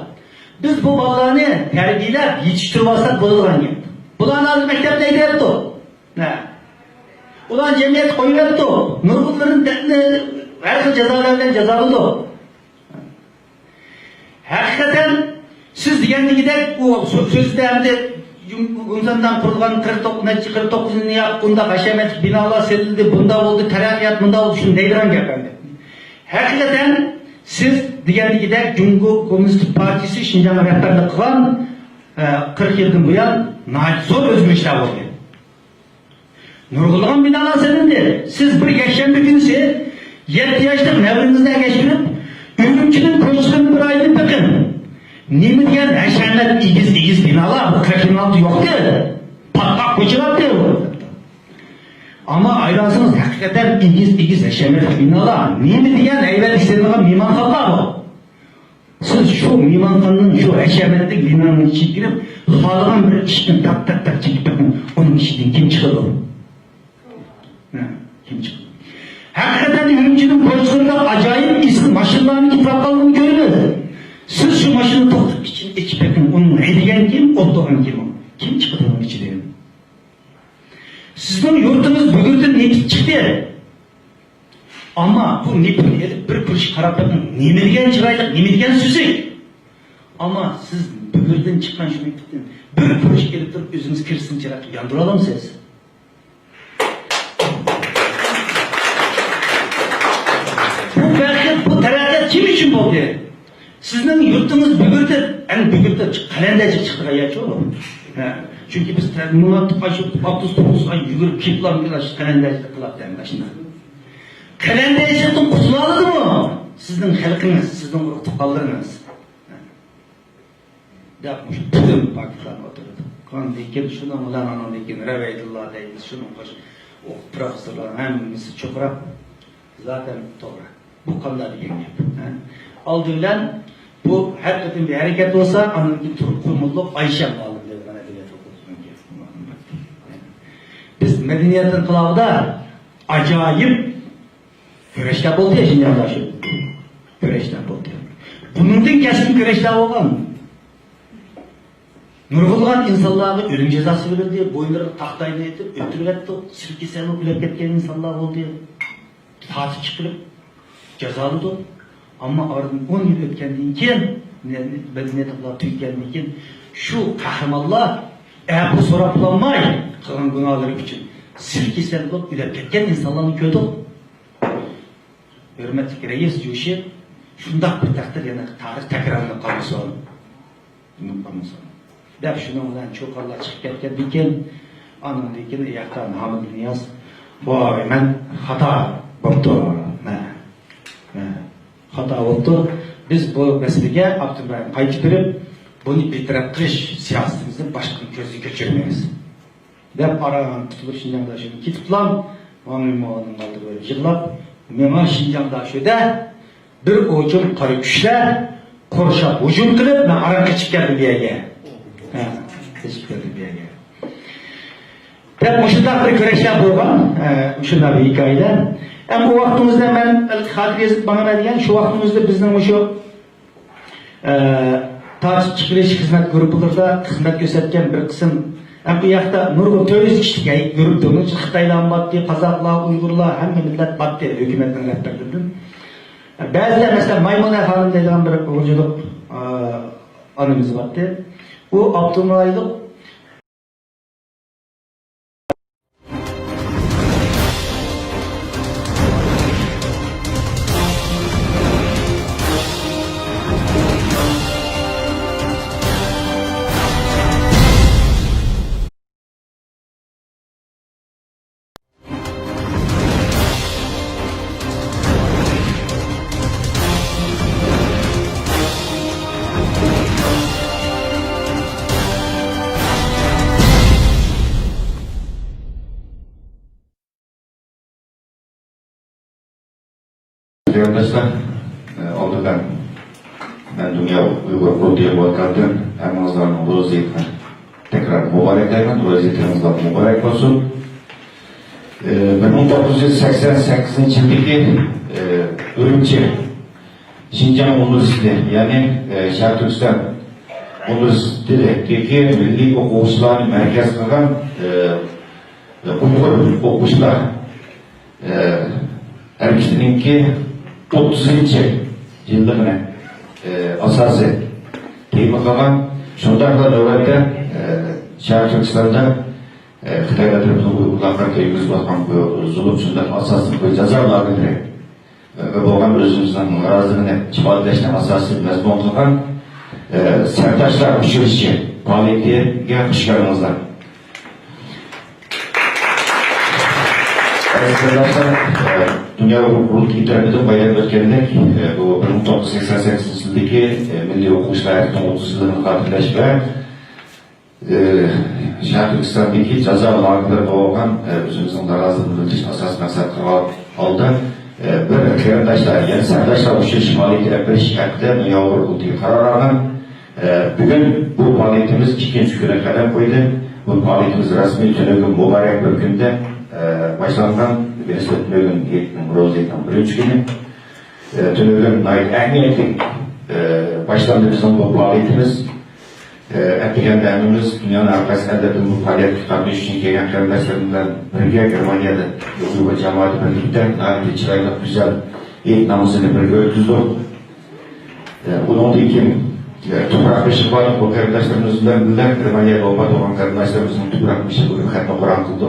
Biz bu ballarını terbiyeler yetiştirmezsek bulurlar gibi. Ulan az mektepte giderdi o. Ne? Ulan cemiyet koyuverdi o. Nurgulların her şey cezalarından cezalı o. Hakikaten siz diyen gider o sözde hem de Gümzan'dan kurulan 49. Bunda haşemet binalar serildi, bunda oldu, terakkiyat bunda oldu, şunu deydiren efendim. Hakikaten siz diyen gider Cumhuriyet Komünist Partisi Şinjan'a rehberlik kılan 40 yıldan bu yan zor özgürlükler oldu. Nurgulluğun binalar serildi. Siz bir yaşayan bir günse 7 yaşlık nevrinizden geçirip ürümçünün koştuğunu bir ayda bakın. Nemi diyen haşemet igiz binalar bu 46 yoktu. Patlak koçular diyor. Ama ayransınız hakikaten igiz haşemet binalar. Nemi diyen evvel istediğine mimankallar bu. Siz şu mimankalının şu haşemetlik binanın içine girip halıgan bir işini tak çekip bakın. Onun içinden kim çıkıyor? Kim çıkıyor? Hakikaten ürümcünün koçlarında acayip isim maşınlarının kitaplarını görürüz. Siz şu maşını toktuk için içip bakın. Onun edigen kim? Otluğun kim o? Kim çıktı onun içinden? Sizin yurtunuz bugünden ne çıktı? Ama bu ne bir kuruş karap bakın. Nemedigen çıraylık, nemedigen süzük. Ama siz bugünden çıkan şunu gittin. Bir kuruş gelip durup özünüz kirsin çırak. Yandıralım siz. Bu bereket, bu terakket kim için oldu? Sizin yurtunuz bugünden, en bugünden kalendacı çıktı ayağı oğlum. Çünkü biz terminat açıp 69 ay yürüp kitlan bir açıp kalendacı kılap derim başında. Kalendacı çıktım kutulalıdı mı? Sizin halkınız, sizin tukallarınız. Yapmış bütün Pakistan oturdu. Kan dikin şuna mulan anan dikin Reveydullah deyimiz şunun baş o profesörler hemimiz çoprak zaten toprak. Bu kanlar yeniyor. Aldığıyla bu herkesin bir hareket olsa anınki Türk kurmulluk Ayşe bağlı diye bana edebiyat okuduğum biz medeniyetin kılavda acayip güreşler oldu ya şimdi yaklaşık. Güreşler oldu. Bunun da kesin güreşler olgan. Nurgulgan insanlarga ölüm cezası verildi, boyunları tahtayını etip, ötürüp etti, sirkesini öpülüp ketken insanlar oldu. Tatil çıkılıp, cezalıdı. Ama aradan 10 yıl ötkendiğin keyin, medeniyetler tüykendiğin keyin, şu kahramanlar, eğer bu soraplanmay, kılan günahları için, sirkesini öpülüp ketken insanların kötü. Hürmetli reis Cuşi, şundak bir takdir yani tarih tekrarını kalması olun. Dep şunun bilen çok Allah çıkıp ketken diken, anın diken iyaktan Hamid Niyaz, bu hemen hata oldu. Hata oldu. Biz bu meseleye Abdülbrahim kayıt verip, bunu bitirip kırış siyasetimizin başkanın közü geçirmeyiz. Dep aradan tutulur Şinjan'da şöyle kitiplam, Mamim Oğlan'ın kaldı böyle yıllap, Mema Şinjan'da şöyle bir ucum karı güçler, koruşa ucum kılıp, ben araya çıkardım bir yere. Teşekkür ederim bir yere. Hep müşündaq bir güreşler bolgan, müşündaq bir hikayeler. Hem bu vaktimizde ben hatir yazıp bana verdiğin şu vaktimizde bizden şu taç çıkırış hizmet gruplarında hizmet gösterken bir kısım hem bu yakta nurgul töriz kişilik gruplarının Xitaylan battı, Kazaklar, Uygurlar, hem millet battı hükümetin rehberliğinden. Bazıları mesela Maymun Efendim dediğim bir hocalık anımız battı. Bu Abdülmalik Arkadaşlar, aldıdan ben Dünya Uygur Kurulu'ya bakarken emanızlarının vaziyetine tekrar mübarek ayman, vaziyetlerimizden mübarek olsun. 1988 yıldaki Ürümçi Şinjan Üniversitesi yani Şarkı Türkistan Üniversitesi'ndeki milli okuyucular merkez kılan Uygur okuyucular erkekliğinki 30. yıldığına asası teymi kalan şunlarla nöbette Şarkı Türkistan'da Xitayda tarafından Uygurlarga yüz baskan zulüm şundan asasını cezalarını ve boğan özümüzden razılığını çibaldeşten asası mezbon kılgan sertaşlar uçuruşçu faaliyetiye hoş geldinizler. Arkadaşlar, Dünya Kurulu İnternetin bayram ötkenlik bu 1988 yıldaki milli okuyucular hayatının 30 yılını hatırlaş ve Şarkı Türkistan'daki ceza alanları doğan özümüzün razılığını asas maksat aldı. Bir kıyardaşlar, yani serdaşlar uçuş faaliyeti rehberi şikayette Dünya Kurulu karar alan bugün bu faaliyetimiz 2. güne kadar koydu. Bu faaliyetimiz resmi tönögün mübarek bir günde başlangan Beneslet Mögün Yetkin Roze'den birinci günü tönögün ait ehemmiyetli başlandı bizim bu faaliyetimiz etkilen beğenimiz dünyanın arkası elde edilen bu faaliyet kitabı için gelen kardeşlerimden birlikte Germanya'da Uygur Cemaati birlikte naimli çırayla güzel eğitim namusunu birlikte ötüzdü. Bunun da iki toprak ışık var, bu kardeşlerimizden bilen Germanya'da olan kardeşlerimizin toprak ışık uyuhatma Kur'an kıldı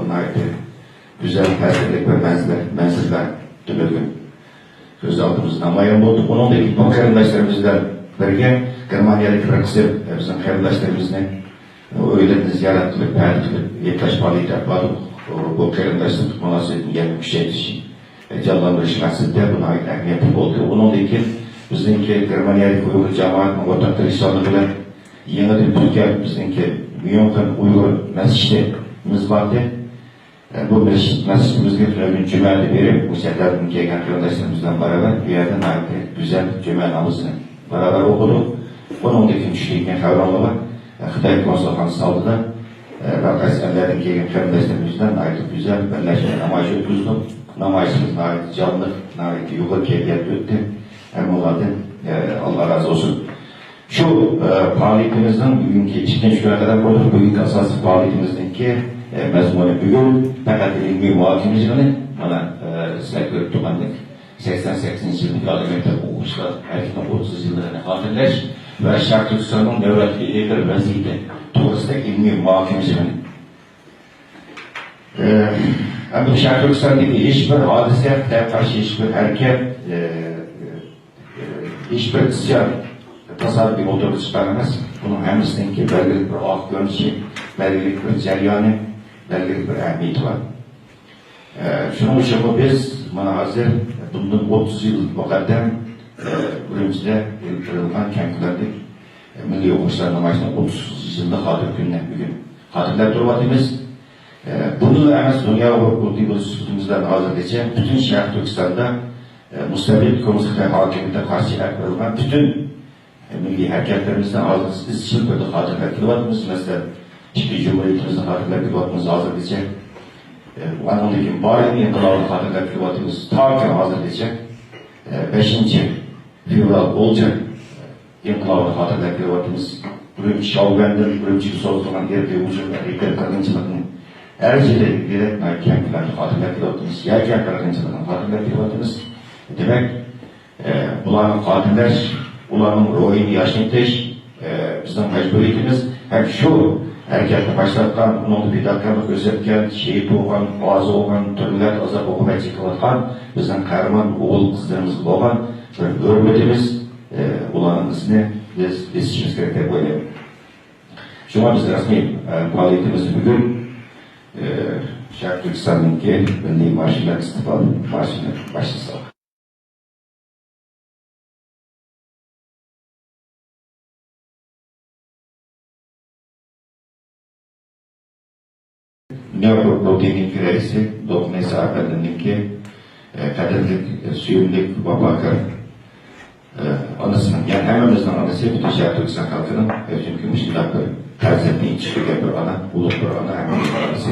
naimli güzel felsefelik ve menziller tümülgün göz aldığımızda amayan bulduk. Onun da iki kardeşlerimizden birlikte Germanya'daki rakısı bizim kardeşlerimizle öyle ziyaret kılıp, payet kılıp, yektaş faaliyet yapmadık. Bu kardeşlerin tutmaması yeni bir şey için canlandırışın aslında buna ait ehemmiyetli oldu. Onun da iki bizimki Germanya'daki Uygur Cemaat'ın ortakları İslam'la bilen Yeni Türkiye bizimki München Uygur mescidimiz vardı. Bu mescidimizde bir cümle verip bu seferden gelen kardeşlerimizle beraber bir yerden ait güzel cümle namazını beraber okuduk. Onun da kimçiliğine kavramı var. Xitay konsolosluğu aldı da Rakayız ellerden gelen kardeşlerimizden ait güzel birleşme namazı ötüzdüm. Namazımız ait canlı, ait yukarı keyfiyet öttü. Hem onlardan Allah razı olsun. Şu faaliyetimizin bugünkü ikinci güne kadar koyduk. Bugünkü asası faaliyetimizdeki mezmunu bugün fakat ilmi muhakemeciliğini bana sizler tumandık. 88. yıllık alimekler okuşlar erken 30 yıllarını hatırlaş ve Şark Türkistan'ın devletli ilgili vaziyeti doğrusu ilmi muhakemeciliğini. Bu Şark Türkistan'daki hiçbir hadise, karşı hiçbir hareket, hiçbir isyan tasarruf bir motoru çıkaramaz. Bunun hemisininki belirli bir ah görünüşü, belirli bir ceryanı, belirli bir ehemmiyeti var. Şunun için biz bana hazır bundan 30 yıl vakitten Ürümçi'de kırılgan kentlerdik. Milli Okuşlar Namazı'nın 30 yılında hatır gününe bugün hatırlar durmadığımız. Bunu da hemen dünya kurduğumuz sütunumuzdan hazırlayacak. Bütün Şark Türkistan'da müstabil komisyonel hakimiyete karşı kırılgan bütün milli hareketlerimizden ağzımız için böyle hatırlar kılvatımız. Mesela işte Cumhuriyetimizden hatırlar kılvatımız hazırlayacak. Bu anlamdaki bari inkılabı hatırlar kılvatımız takiyen hazırlayacak. 5. Fevral olacak inkılabı hatırlar kılvatımız. Buraya Şalben'den, buraya Soğutulan yerde ucunda Ekler Kadınçılık'ın her şeyde direkt kentlerinde hatırlar kılvatımız. Yerken Kadınçılık'ın hatırlar kılvatımız. Demek bunların hatırlar ulanın ruhunu yaşatış, bizim mecburiyetimiz hem şu harekette başlatkan, onun bidatlarını gözetken, şehit olan, bazı olan, türler azap okumaya çıkılatkan, bizim kahraman oğul kızlarımız olan bir hürmetimiz ulanın ismini biz işimiz gerektiği böyle. Şuna biz resmi faaliyetimizi bugün Şark Türkistan'daki Milli Marşı'ndan istifalı marşını başlasak. Nöroproteinin kiresi, dokunmaysa akademiki, kaderlik, suyumlik, babakar, anasının, yani hemimizin anası, bütün Şark Türkistan halkının, çünkü müşkilat bir terzetmeyi çıkıyor bir ana, uluk bir ana, hemimizin anası.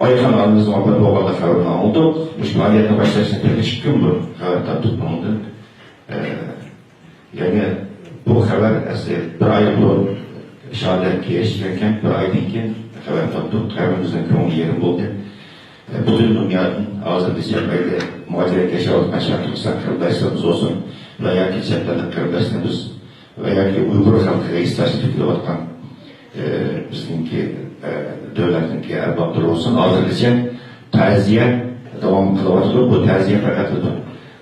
Ayıkan anımızın orada doğal haberine oldu. Müşkilatiyetine başlayışında bir çıkıyor mu? Haberden tutmalıdır. Yani bu haber, bir ay bu şahadet geçtirirken, bir aydan ki haber tuttuk, haberimizden köyün yerim oldu. Bütün dünyanın ağzı diyeceklerle muhaciret yaşayan Şark Türkistan kardeşlerimiz olsun veya ki çetlerde kardeşlerimiz veya ki Uygur halkı isterse fikri olan bizimki devletinki erbapları olsun ağzırlayacak taziye devam kılavatılır. Bu taziye fakat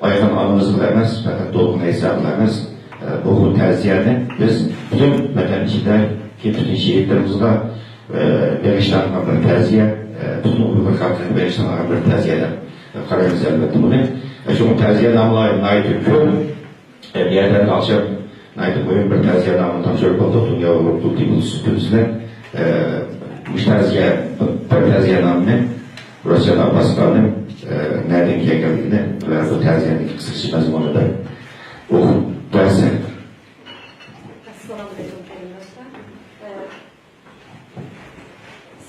ayağın anımızı vermez fakat dolgun hesaplarımız bu taziyeni biz bütün vatan içinde ki bütün şehitlerimizde Berişan'dan bir taziye, bütün Uygur halkının Berişan'dan bir taziyeler kararımız elbette bunu. Çünkü taziye namına ait ülkü, bir yerden akşam ait boyun bir taziye namından şöyle oldu. Dünya Uygur Kultibul Sütünüzle müştaziye, bir taziye namını Rusya Abbaskan'ın nereden geldiğini ve bu taziyendeki kısıkçı mezmununda derse.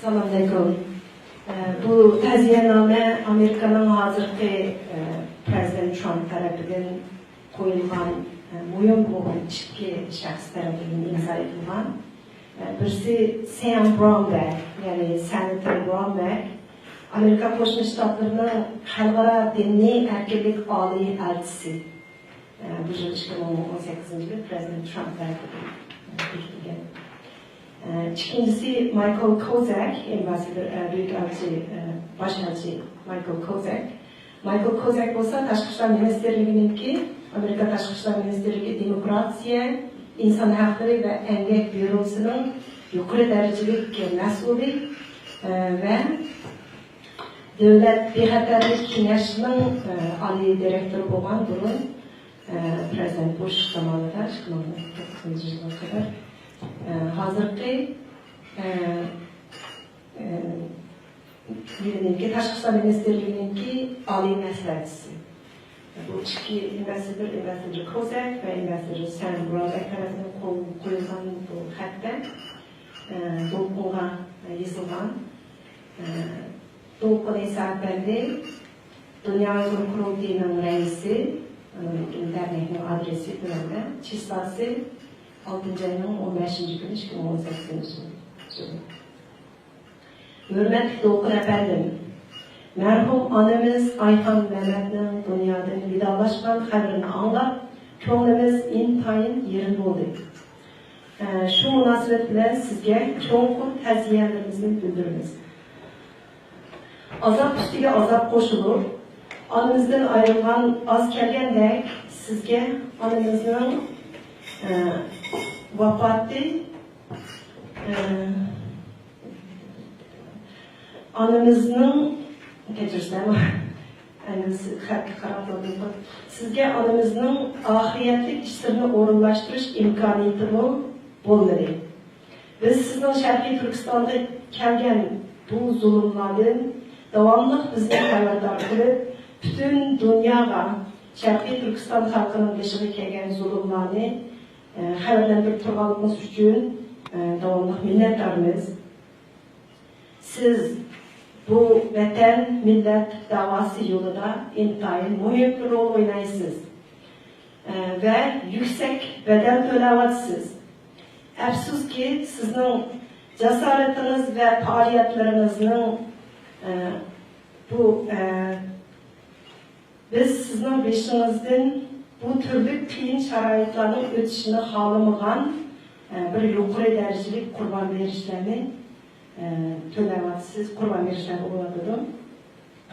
Selamünaleyküm. Bu taziyenname Amerika'nın hazırki Prezident Trump tarafından koyulgan mühim olan iki şahs tarafından imza edilgan. Birisi Sam Brownback, yani Senator Brownback, Amerika Birleşmiş Ştatları'nın halkara dinni erkeklik âli elçisi. Bu yıl 2018 yılı Prezident Trump tarafından bekleyen. İkincisi Michael Kozak, Büyükelçi, Başelçi Michael Kozak. Michael Kozak olsa Tashqi ishlar ministerligininki, Amerika Tashqi ishlar ministerligi demokrasiya, inson haqlari va emgak byurosining yuqori darajalik mas'uli ve Davlat bexatarlik kengashining oliy direktori bo'lgan burun Prezident Bush zamonida 2009 yilga qadar hazırki Tashqi ishlar ministerligininki oliy maslahatchisi. Bu ikki ambassador Kozak ve ambassador Sam Brodek tarafından qo'yilgan bu xatda do'qonga yozilgan. Do'qon esa albatta Dünya Uyghur Kurultayı'nın reisi, internetinin adresi bilen çislası 6. ayının 15. günü 2018. Hürmetli Doğukan efendim, merhum anamız Ayhan Mehmet'nin dünyadan vidalaşkan haberini anlap, köngülümüz intayın yerinde oldu. Şu münasebetle sizge çoğunluk teziyyelerimizi bildiririz. Azap üstüge azap koşulur. Anamızdan ayrılan az kelgendek sizge anamızın vafatı anamızın sizge anamızın ahiriyetlik işlerini orunlaştırış imkaniyeti olmadı. Biz sizin Şərqi Türkistan'da kelgen bu zulümlerden devamlı bizni haberdar kılıp bütün dünyaya Şərqi Türkistan halkının başına kelgen zulümlerini haberlendirip turganımız için devamlı minnettarımız. Siz bu vatan millet davası yolunda intayın mühim bir rol oynaysınız ve yüksek bedel tölevatsınız. Afsus ki sizin cesaretiniz ve faaliyetlerinizin biz sizin başınızdan bu türlü kıyın şarayitlerin ötüşünü halamagan bir yukarı derecelik kurban verişlerini tölevatsız kurban verişler oladığı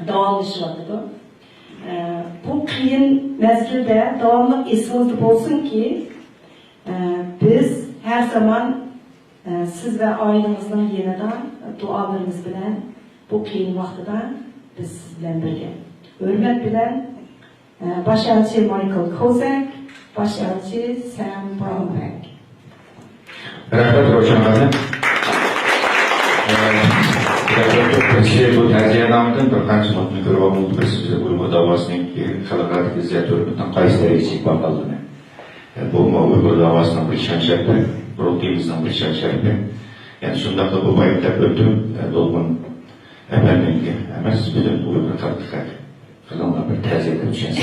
davamlaşıladığı. Bu kıyın mezgilde devamlı esinizde olsun ki biz her zaman siz ve ailenizden yeniden dualarınız bilen bu kıyın vaxtıda biz sizden birge. Hürmet bilen Başelçi Michael Kozak, Başelçi Sam Brownback. Rahmet Roşanlar'ın bu tercihlerden bir kaç notunu görüp oldu ve size bu davasının halkı izleyatöründen Kayseri için bakaldığını. Bu Uygur davasının bir şanşerpi, Kurultayımızdan bir şanşerpi. Yani şundan da bu bayıkta öldüm, dolgun efendim ki hemen bütün Uygur halkı kazanılan bir tercihler düşünse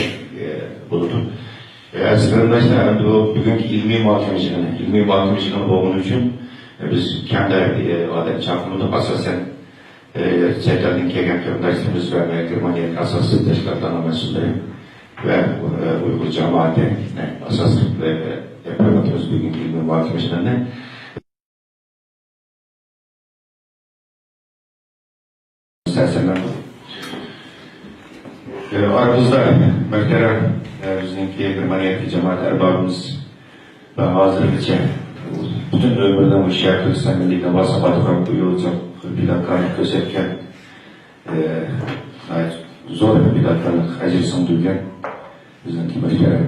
bulundu. Arkadaşlar bu bugünkü ilmi muhakemeciliğinin olduğu için biz kendi adet çapımızda asasen Çetel'den kelgen arkadaşlarımız ve Germanya'nın asaslı teşkilatlarına mensupları ve Uygur cemaati asaslı yapıyoruz bugünkü ilmi muhakemeciliğinde. Aramızda muhterem bizimki Germanya'daki cemaat erbabımız ve hazırlıkça bütün ömürden bu Şərqi Türkistan Milliğine basamadığım bu yolcu bir dakikalık gösterken zor bir dakikalık acısını duygan bizimki muhterem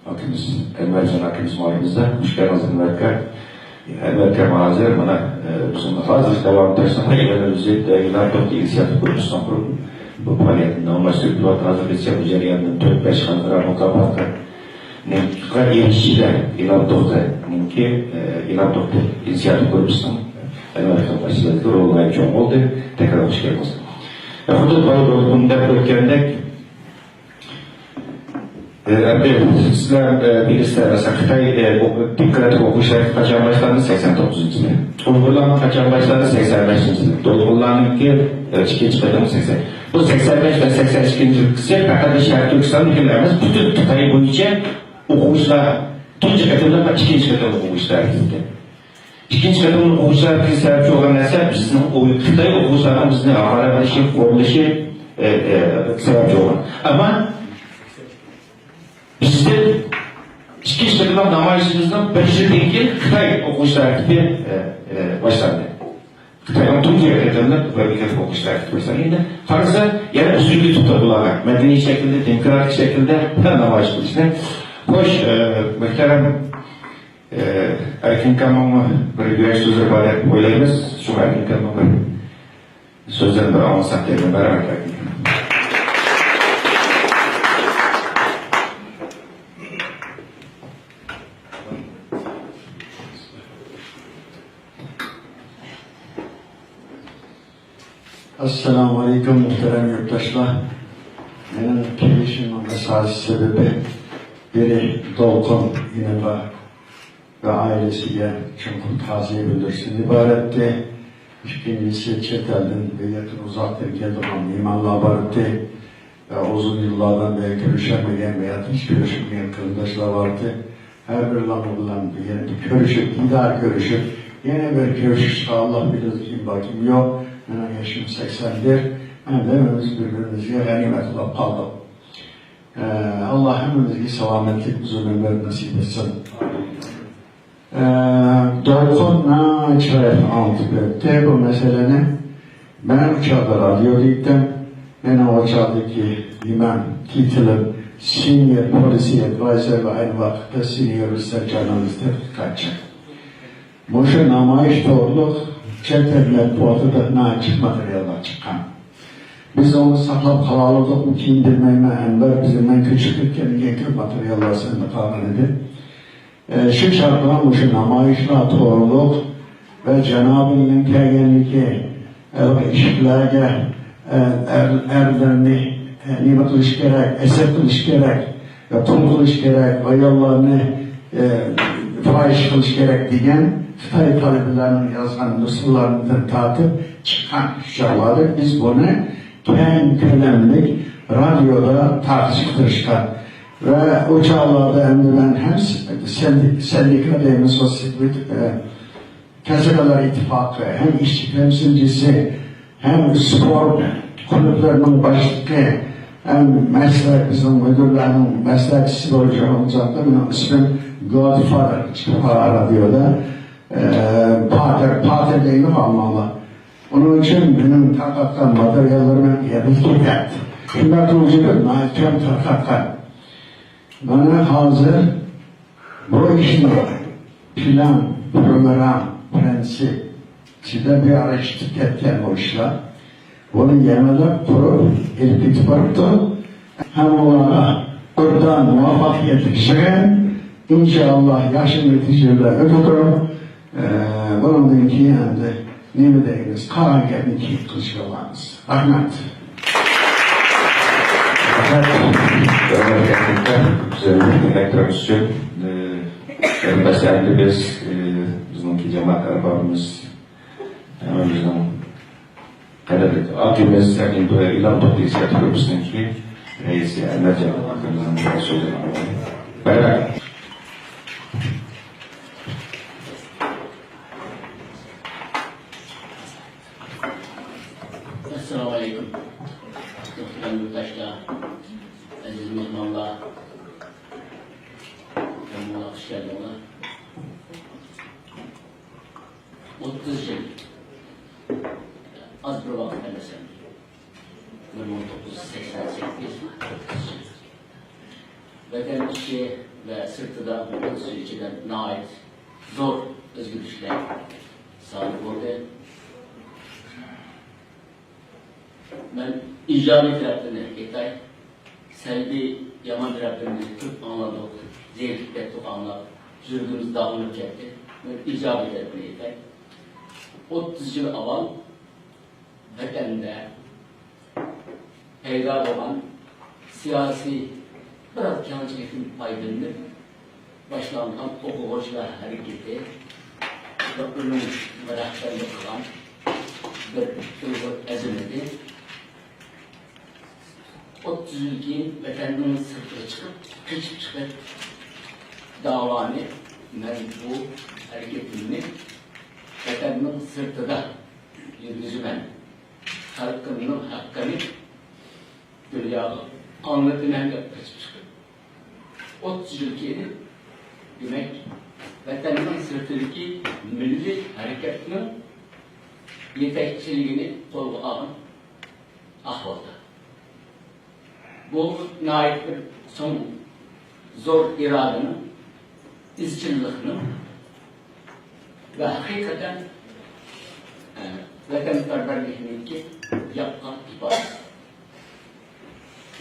hakimiz Enver Can hakimiz mahallemizde hoş geldiniz Enver Kemal hazır bana bizim hazır devam taşlama ilerimizi de ilan toplu inisiyatif kuruluştan kurup bu faaliyetin normalleştirip hazırlıkça bu cereyanın 4-5 kandıra mukabatka Nemkika yetişiler ilan toplu ki ilan toplu inisiyatif kuruluştan Enver Kemal başladığı roluna çok oldu. Tekrar hoş geldiniz. Futbol grubunda ülkemde sizler bilirler mesela Xitay dikkat okuşlar kaçan başlarını 89. yıl. Uygurlama kaçan başlarını 85. yıl. Dolgullarınki çıkıyorum 80. Bu 85 ve 82. yıl kısa fakat Şərqi Türkistan ülkelerimiz bütün Xitay boyunca okuşlar ikinci katılımda ve ikinci katılımda okuşlar gitti. İkinci katılımda okuşlar bizi sebepçi olan neyse bizim Xitay okuşlardan bizim aharabaşı, kuruluşu sebepçi olan. Ama bizde ikinci katılım namayişimizden 5 yıl ilgili Xitay okuşlar gibi başlandı. Xitay'ın tüm diğerlerinde ve bir kez okuşlar gibi başlandı. Fakat yani usulü tutarlılar. Medeni şekilde, demokratik şekilde her namayış kılıçlar. Hoş, muhterem Erkin Kamam'ı bir güreş sözü var hep oylayımız. Şu Erkin Kamam'ı sözlerini bir anlatsak diye beraber Erkin Kamam. Assalamu alaikum muhterem yurttaşlar. Benim gelişimin esas sebebi biri Dolkun İneba ve ailesiyle çok taziye bildirsin ibaretti. İkincisi chet elden ve yakın uzaktan geldi olan imanla ibaretti. Ve uzun yıllardan beri görüşemeyen veya hiç görüşmeyen arkadaşlar vardı. Her bir lanırlan yine bir görüşüp, idare görüşüp, yine bir görüşüp Allah bilir kim bakım yok. Benim yaşım 81. Ben de hepimiz birbirimize ganimet olup kaldık. Allah hepimize selametlik, uzun ömür nasip etsin. Dolkun'la çare anlattı bu meseleni. Ben uçakta radyodaydım. Ben o uçaktaki imam titulum Senior Policy Advisor ve aynı vakitte Senior Research Journalist'e kaçacak. Bu şu namayiş doğruluk Çetel matbuatıda açık materyaller çıkan. Biz onu saklap kalalıyorduk, bu kim bilmeyme enver bizimden küçüklükken yakın materyaller sende kalan idi. Şu şartlar bu şu namayişler doğruluk ve Cenab-ı Münkegenlik'i işlerge erlerini nimet kılış gerek, eser kılış gerek, yapım kılış gerek, ve yollarını fahiş kılış gerek diyen Xitay talebelerinin yazgan nusullarından tatip çıkan şartları biz bunu kendi kalemlik radyoda tartıştırışkan ve o çağlarda ben hem sendika dediğimiz o Kesebeler İttifakı, hem işçi temsilcisi, hem spor kulüplerinin başlığı, hem meslek bizim müdürlerinin meslekçisi olacaktı. Benim ismim Godfather çıkıyor radyoda. Pater değil mi Almanlar? Onun için benim takattan materyallerime yedik etti. Şunlar kılıcıdır, naitken takattan. Bana hazır bu işin plan, program, prensip, size bir araştırdık etken o işler. Bunu yemede kurup, ilk tuttu. Hem onlara buradan muvaffakiyet çıkın. İnşallah yaşın neticeler ödülürüm. Bunun ki hem de ne deyiniz, karan gelin ki kılışıyorlarınız. Rahmet. Elektromuz için başlayalım biz bizimki cemaat arabamız hemen bizden kadar akımız yakin böyle ilan topluysa yapıyoruz ki reis yani ne cemaatımızın sözünü beraber. Esselamu Aleyküm. Muhterem yurttaşlar, aziz mehmanlar, mehmanlar hoş geldinler. 30 yıl, az bir vakit demesem, 1988, 30 yıl. Vatan işi ve sırtıda 30 yıl içinden nait zor özgürlükler sahip oldu. Ben icabı tarafını yetay, selbi yaman tarafını çok anladık, zevkle çok anladık, sürdüğümüz dağınık çekti. Ben icabı tarafını yetay. 30 yıl aval, vatanda peyda olan siyasi biraz kâncılıkın paydını başlanılan okuvuşlar hareketi ve onun rehberlik kılan bir duygu ezilmedi. 30 yıl ki vatanının sırtına çıkıp, kaçıp çıkıp davanı, ben bu hareketini vatanının sırtına yürüzümen, halkının hakkını dünyada anlatılan kaçıp çıkıp. 30 yıl ki demek vatanının sırtındaki milli hareketinin yetekçiliğini kolga alan ahvalda. Bu naik bir son zor iradenin, izçilliğinin ve hakikaten vatanperverliğinin ki yapkan ifade.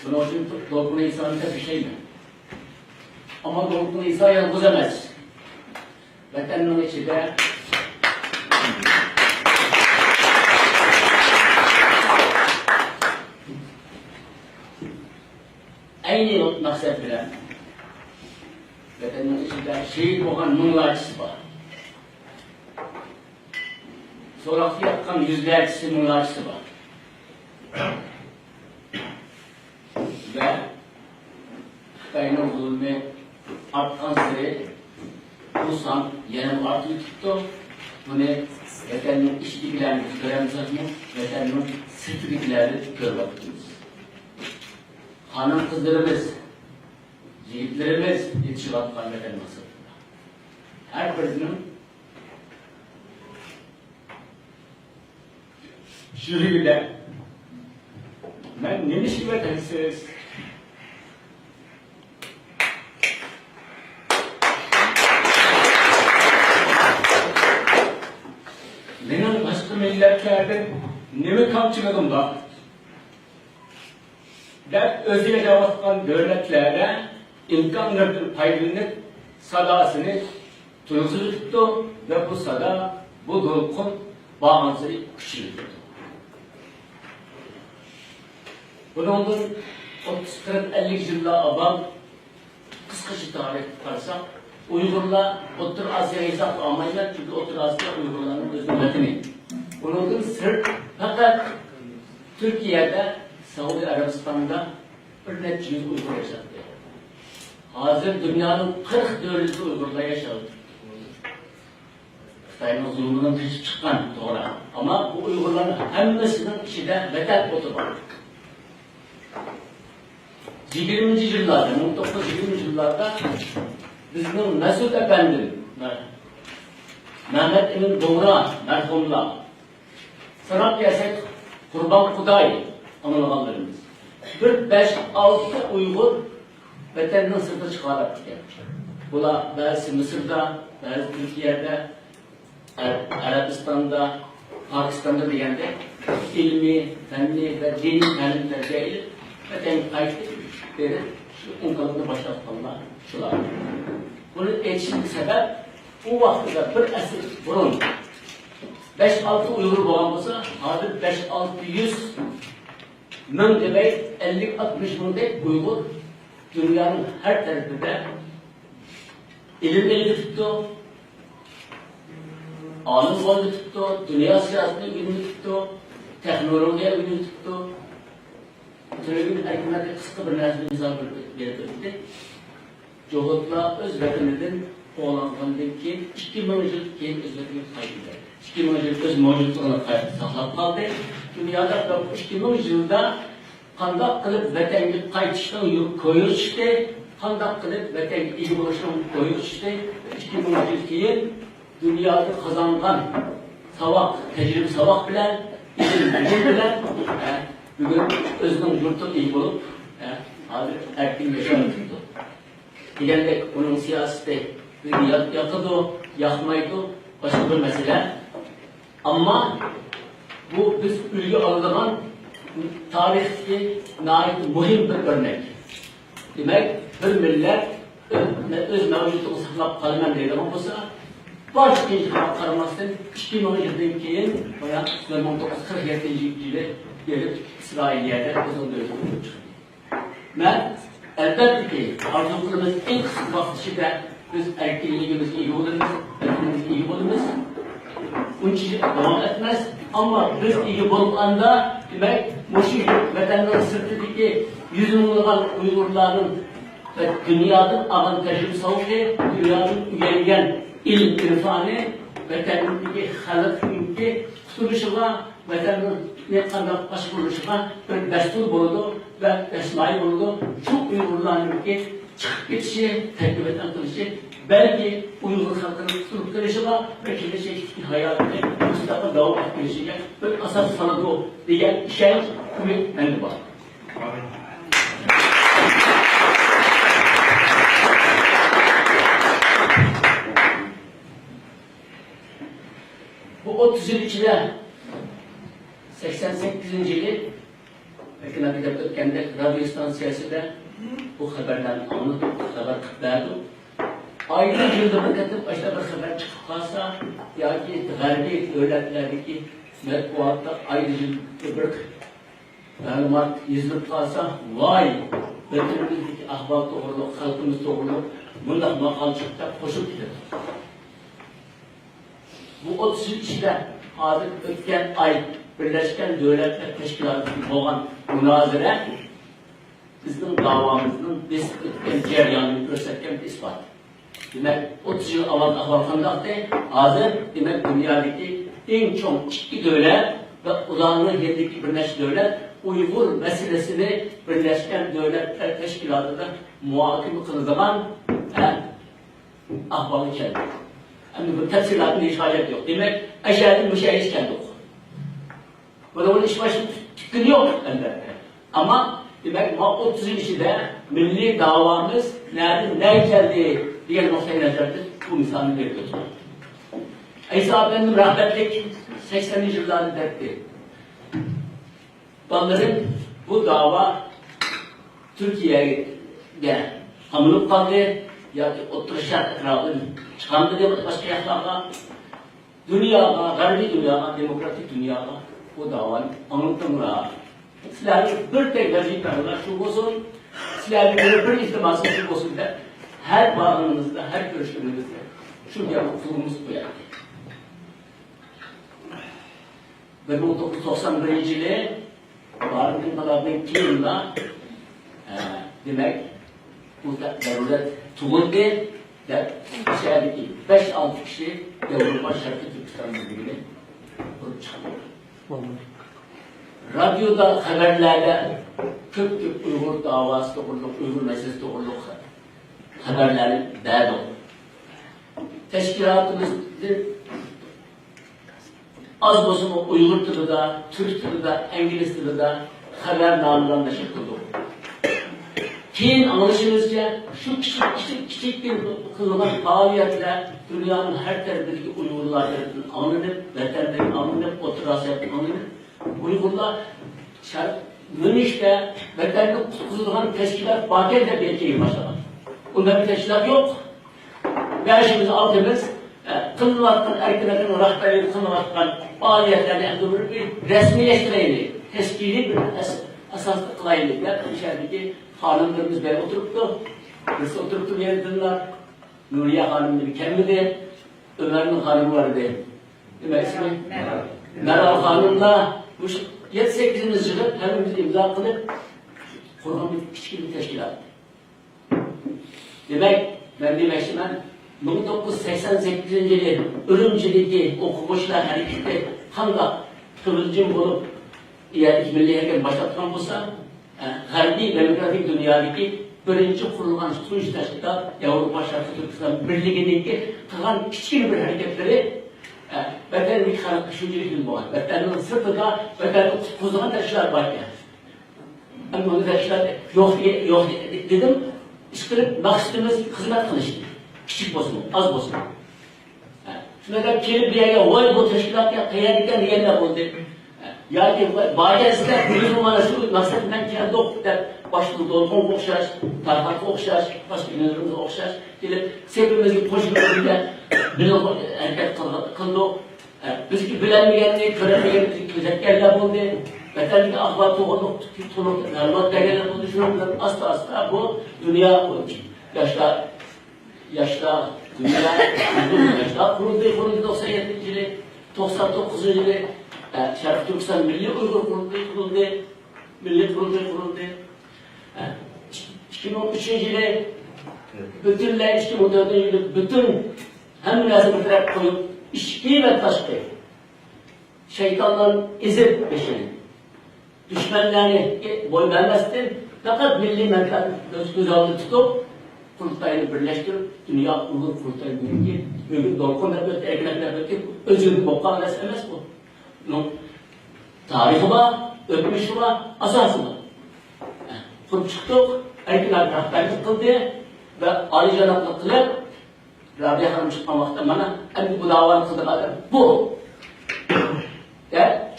Bunun için Dolkun İsa'nın bir şey mi? Ama Dolkun İsa yalnız emez. Vatanın içinde aynı maksat bilen vatanın içinde şehit olan mınlarcısı var. Soraklı yapkan yüzlercisi mınlarcısı var. Ve Xitayning zulmü artgan sari bu san yana ortib tutdi. Buni vatanning ichkilarini ko'ramizmi, vatanning sirtliklarini ko'ryapmiz. Hanım kızlarımız, yiğitlerimiz yetişivatkan vatan maqsadida. Her birinin jüride ben ne iş vatansiz benim başka milletlerden nemi kamçıladım da dert özüne cevapkan devletlere imkanlarının paylarını sadasını tuygusu tuttu ve bu sada bu dolkun bağımızı küçüldü. Bunun 30-40-50 yılda abam kıskaşı tarih tutarsak Uygurlar Otur Asya'ya izah almayla çünkü Otur Asya Uygurların öz milletini. Bunun sırf fakat Türkiye'de, Saudi Arabistan'da bir net yüz Uygur yaşadı. Hazır dünyanın 40 devleti Uygur'da yaşadı. Xitayning zulmünden geçip çıkan doğru. Ama bu Uygurların hemesinin içinde vatan otu var. 20. yıllarda, 1920 yıllarda bizim Mesut Efendim, Mehmet Emin Doğra merhumlar, sanat yasak Kurban Kuday anılanlarımız. Bir 5-6 Uygur vatanının sırtı çıkarak gelmiş. Bula bazı Mısır'da, bazı Türkiye'de, Arabistan'da, Pakistan'da degende ilmi, fenli ve dini fenlikler değil, vatan kayıtlı dedi, şu unkalıklı başlatmalar şular. Bunun etişinin sebep, o vaxtda bir əsr burun 5-6 Uygur boğan olsa, hazır 5-600 min demek 50-60 min de Uygur dünyanın her tarafında ilimleri tuttu, alim oldu tuttu, dünya siyasetini ünlü tuttu, teknolojiye ünlü tuttu. Türk'ün erkekleri kısa bir nesli misal verildi. Coğutla öz vatanının oğlanlarından keyin 2000 yıl keyin öz vatanını kaybeder. 2000 yıl öz mevcutluğunu saklap kaldı. Dünyada da 2000 yılda kandak kılıp vatanını kayıtıştan koyu çıktı. Kandak kılıp vatanını iyi buluştan koyu çıktı. 2000 yıl keyin dünyada kazanılan savak, tecrübe savak bilen, ilim bilen bugün özünün yurtu iyi bulup hazır erkin yaşam tuttu. Digende onun siyaseti yakıdı, yakmaydı, başka bir mesele. Ama bu biz ülke alınan tarihte nait mühim bir örnek. Demek bir millet öz mevcutluğunu saklap kalman değil ama olsa başka bir karamasın 2000 yıldan keyin bayağı 1947 yılda gelip İsrailiyede uzun dönemde çıktı. Ben elbette ki arzu kılımız en kısa vakit içinde biz erkekliğimiz iyi oluruz, erkekliğimiz iyi oluruz. Onun için devam etmez ama biz iyi bulanda demek muşi vatanın sırtındaki yüzünün Uygurların ve dünyanın avantajını savunuyor, dünyanın üyeleyen ilim irfanı vatanındaki halkındaki tutuluşuna vatanın ne kadar başvuruşuna bir destur bulundu ve esnai bulundu. Çok Uygurların ki çıkıp geçişi, tekbir eden kılışı, belki Uygur halkının tutup kılışına ve gelecek hayatını Mustafa devam ettirişine bir asas sanadı o diyen şey ümit bende var. içinde 88. yılı hükümete ötkende radyo istansiyasında bu haberden anladık, haber verdik. Ayrı yıldırım katıp başta bir haber çıkıp kalsa ya ki garibi devletlerdeki metbuatta ayrı yıldırım malumat yazılıp kalsa vay ülkemizdeki ahbap doğruluk, halkımız doğruluk bundan makal çıktı, koşup gidiyor. Bu 30 içinde hazır ötken ay Birleşken Devletler Teşkilatı'nın olan münazara bizim davamızın biz ötken ceryanını gösterken bir ispat. Demek 30 yıl avvalkandak değil, hazır demek dünyadaki en çok iki devlet ve uzağının yerdeki Birleşik Devlet Uygur meselesini Birleşken Devletler Teşkilatı'nda muhakeme kıldığı zaman ahvalı kendi. Yani bu tefsilatını hiç hacet yok. Demek eşyatın müşahis kendi yok. Bu da onun iş başının tükkünü yok elbette. Ama demek 30 yıl içinde milli davamız ne geldi diye noktaya nazardır. Bu misalini veriyoruz. İsa Efendim rahmetlik 80'li yıllarda dertti. Onların bu dava Türkiye'ye hamılıp kaldı ya ki oturuşlar etrafını çıkandı diye başka yaklarda dünyada, garbi dünyada, demokratik dünyada bu davanı anlatımına sizlerin bir tek vazifeler şu olsun, sizlerin bir istiması şu olsun da her bağlamınızda, her görüşünüzde şu yapıklığımız bu yani. 1991 yılı Varlık İnkalarının 2 yılında demek bu devlet tuğuldu ve içerideki 5-6 kişi Avrupa Şarkı Türkistan Birliği'ni kurup çıkıyor. Radyoda haberlerde köp Uygur davası doğruluk, Uygur meselesi doğruluk haberleri değerli olur. Teşkilatımızın az bozumu Uygur tılıda, Türk tılıda, İngiliz tılıda haber namılarında şekilde olur. Keyin anlaşılırsa şu küçük bir kılınan faaliyetle dünyanın her tarafındaki Uygurlar tarafından alınıp, veterlerin alınıp, oturasiyatın alınıp, Uygurlar Münih'te veterlerin kutluğundan teşkilat Bakır'da belki başlamak. Bunda bir teşkilat yok. Yaşımızı aldığımız kılıvattan, erkeklerin rahberliğini kılıvattan faaliyetlerini endurur bir resmileştireydi. Teşkili bir asaslı kılaydı. Yani içerideki hanımlarımız böyle oturuptu. Birisi oturuptu bir yerdiler. Nuriye Hanım'ın bir kendiydi. Ömer'in hanımı vardı. Demek ismi Meral Hanım'la 7-8. yılı hepimiz imza kılıp kurulan bir küçük bir teşkilat. Demek ben demek ben 1988 yılı Ürümçi'deki okumuşlar harekette hangi kıvılcım bulup iadeki milli hareket başlatkan olsa Garbi demokratik dünyadaki birinci kurulan suç teşkilat Avrupa Şarkı Türkistan Birliği'ndeki kalan küçük bir hareketleri veterli düşünceli bir boğaz. Veterli sırtında veterli kuzulan teşkilat var ya. Ama o teşkilat yok dedim. İşkırıp maksadımız hizmet kılıştı. Küçük bozumu, az bozumu. Şuna da kelip bir yere vay bu teşkilat ya kıyarken yerine oldu. Ya ki bazısı bir numarası maksatından kendi okuda başlığı dolgun okşar, tarhat okşar, başka günlerimiz okşar. Gelip sevgimizin koşullarıyla bir hareket kıldı. Bizki bilenmeyenlik, göremeyenlik, güzellikler oldu. Veterli ahval toğunluk, tutukluk, narmat değerler oldu. Şundan asla bu dünya yaşta kuruldu 97. yılı, 99. yılı Şarkı Türkistan Milli Uygur kuruldu. Milli kuruldu. 2013 yılı bütünle 2014 yılı bütün hem münasebetler koyup içki ve taşkı şeytanların izin peşini düşmanlarını boy vermezdi. Fakat milli menfaat göz aldı tutup kurultayını birleştirip dünya Uygur kurultayını büyük Uygur dolkun ve ekranlar özgür bokal emez bu. Tarihi var, öpmüşü var, asası var. Kurup çıktık, erkekler rahberlik kıldı ve Ali Cenab-ı kılıp Rabia Hanım çıkmamakta bana en bu davanı kıldı. Bu.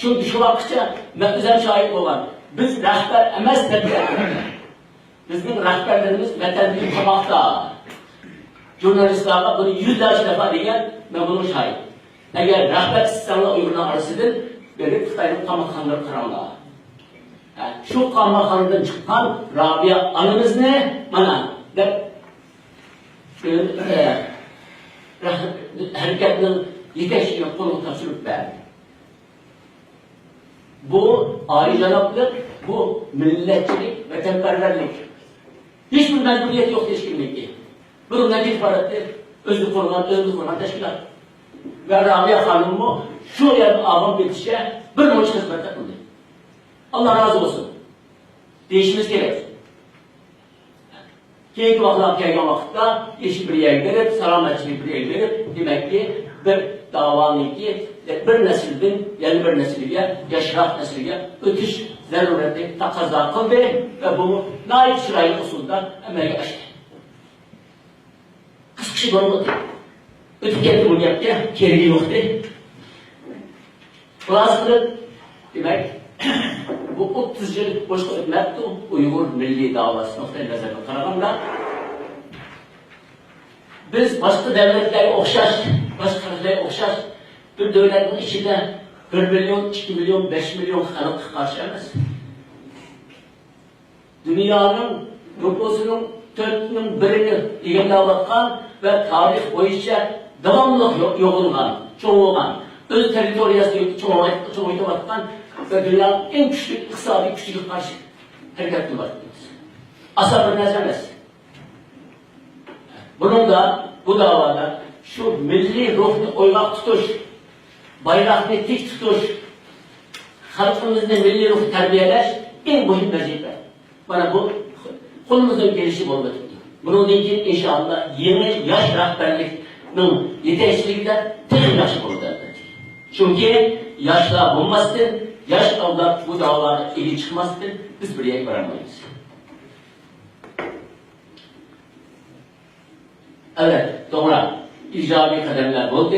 Çünkü şu vakitçe ben özel şahit olan, biz rehber emez terbiye. Bizim rehberlerimiz vatandaşı kamakta. Jurnalistlerle bunu yüzlerce defa diyen ben bunun şahit. Eğer rehber sistemle uygulanan arasıdır, böyle Kıtay'ın kamakhanları kıranlar. Yani şu kamakhanından çıkan Rabia anımız ne? Bana de hareketinin yeteşiğine konu taşırıp verdi. Bu ayrıcalıklık, bu milletçilik ve temperlerlik. Hiçbir mecburiyet yok teşkillik. Bunun ne ifadedir? Özlü korunan teşkilat. Ve Rabia Hanım'ı şu yer ağam bitişe bir hoş hizmet kıldı. Allah razı olsun. Değişimiz gerek. Keyifli vakılan keyifli vakitte yeşil bir yer verip, selametçilik bir yer verip, demek ki bir davanın ki bir nesilden yeni bir nesiliye, yaşrak nesiliye ötüş zarureti takaza kıldı ve bunu naik şiraylı usulda emeğe açtı. Kız kişi durmadı. Ötü kendi bunu yaptı, kergi yoktu. Burası demek bu 30 yıl boşluk etmekti, Uygur Milli Davası noktayı nazarına kararında biz başka devletlere okşaş, başka devletlere okşaş bir devletin içinde 1 milyon, 2 milyon, 5 milyon halk karşılamaz. Dünyanın nüfusunun 4'ünün birini egemenliğe ve tarih boyunca devamlı yoğunluğun, çoğunluğun, öz teritoriyası çoğunluğu bakkan ve dünyanın en güçlü iktisadi güçlüğü karşı hareket var. Asabı nezemez. Bunun da bu davada şu milli ruhunu oymak tutuş, bayrakını dik tutuş, halkımızda milli ruhu terbiyeleş en mühim vazife. Bana bu kolumuzun gelişi oldu. Bunun için inşallah yeni yaş rehberlikinin yeteneksizliğinden tek yaş oldu. Çünkü yaşlar bulmazdır, yaş avlat bu davalara ilgi çıkmazdır, biz bir yere varamayız. Evet, doğru. İcabi kademler oldu,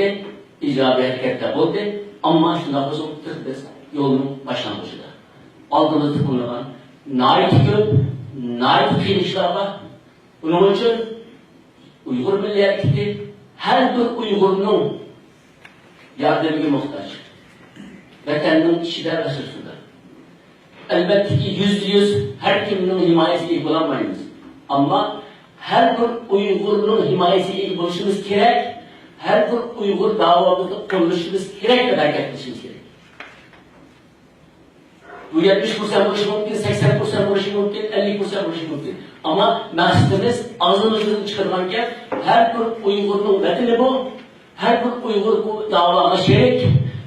icabi hareketler oldu ama şuna bozulmuştur biz yolun başlangıcıda. Aldığımız tıkımlanan naik kıymışlar var. Bunun için Uygur Milli Hareketi her bir Uygur'un yardımına muhtaç. Vatanının kişiler arasında. Elbette ki %100 her kiminin himayesi bulamayız. Ama her bir Uygur'un himayesi buluşumuz gerek, her bir Uygur davamızda konuşmamız gerek ve hareket etmemiz gerek. Bu 70% buluşu mümkün, 80% buluşu mümkün, 50% buluşu mümkün. Ama mağsadımız ağzımızdan çıkarırken her bir Uygur'un vatini bu, her bir Uygur bu davama şerik,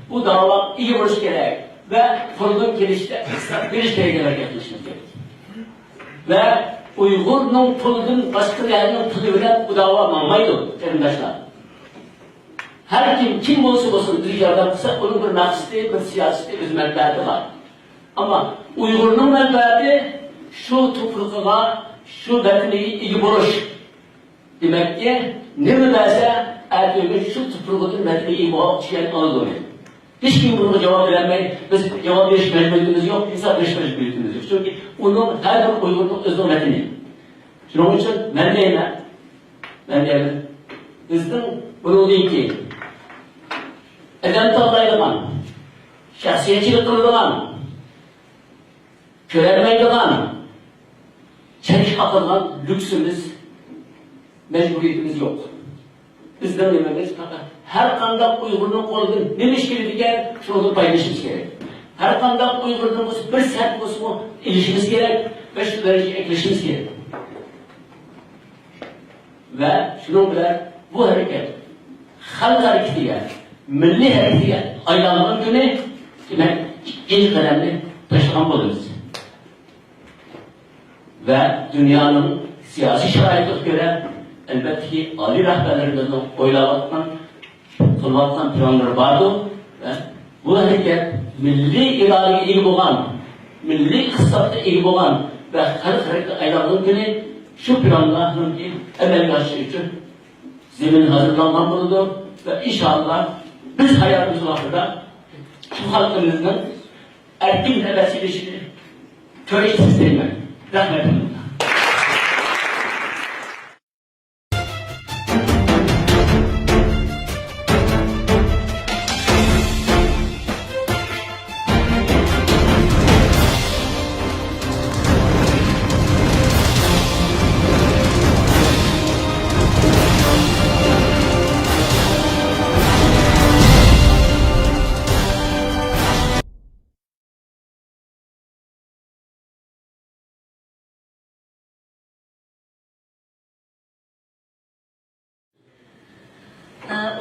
bu dava iyi vuruş gerek ve kurulun girişte bir şeyler gerçekleşmesi gerek. Ve Uygur'un pulunun başka yerinin puluyla bu dava alınmaydı arkadaşlar. Her kim olsa olsun dünyadan kısa onun bir maksatı, bir siyaseti, bir menfaati var. Ama Uygur'un menfaati şu topluluğa, şu vatini iyi vuruş. Demek ki ne müdahse erkeğin şu topluluğun vatini iyi vuruş yani Anadolu. Hiç kim buna cevap vermeyin. Biz cevap veriş mecburiyetimiz yok, insan veriş mecburiyetimiz yok. Çünkü onun her bir Uygur'un öz metni. Şunun için ben diyemem. Bizden bunun değil ki edem tağlayılan, şahsiyetçilik kırılan, körelmeyilen, çekiş akılan lüksümüz, mecburiyetimiz yok. Bizden dememiz her kandak Uygur'un kolunun ne müşkili diye şunu paylaşmamız gerek. Her kandak Uygur'un bir sert kısmı ilişkimiz gerek ve şu derece ekleşimiz gerek. Ve şunu bilir, bu hareket, halk hareketiye, milli hareketiye aylanmanın günü demek ikinci kalemli taşıyan buluruz. Ve dünyanın siyasi şaraitine göre elbette ki Ali rehberlerimizin oylamaktan, kılmaktan planları vardı ve bu hareket milli iradeye ilgi olan, milli iktisatta ilgi olan ve halk hareketi aylanmanın günü şu planların emel yaşı için zemin hazırlanmalıdır ve inşallah biz hayatımızın ahırda şu halkımızın erkin ve vesilesini töreşsiz değiller. Rahmetim.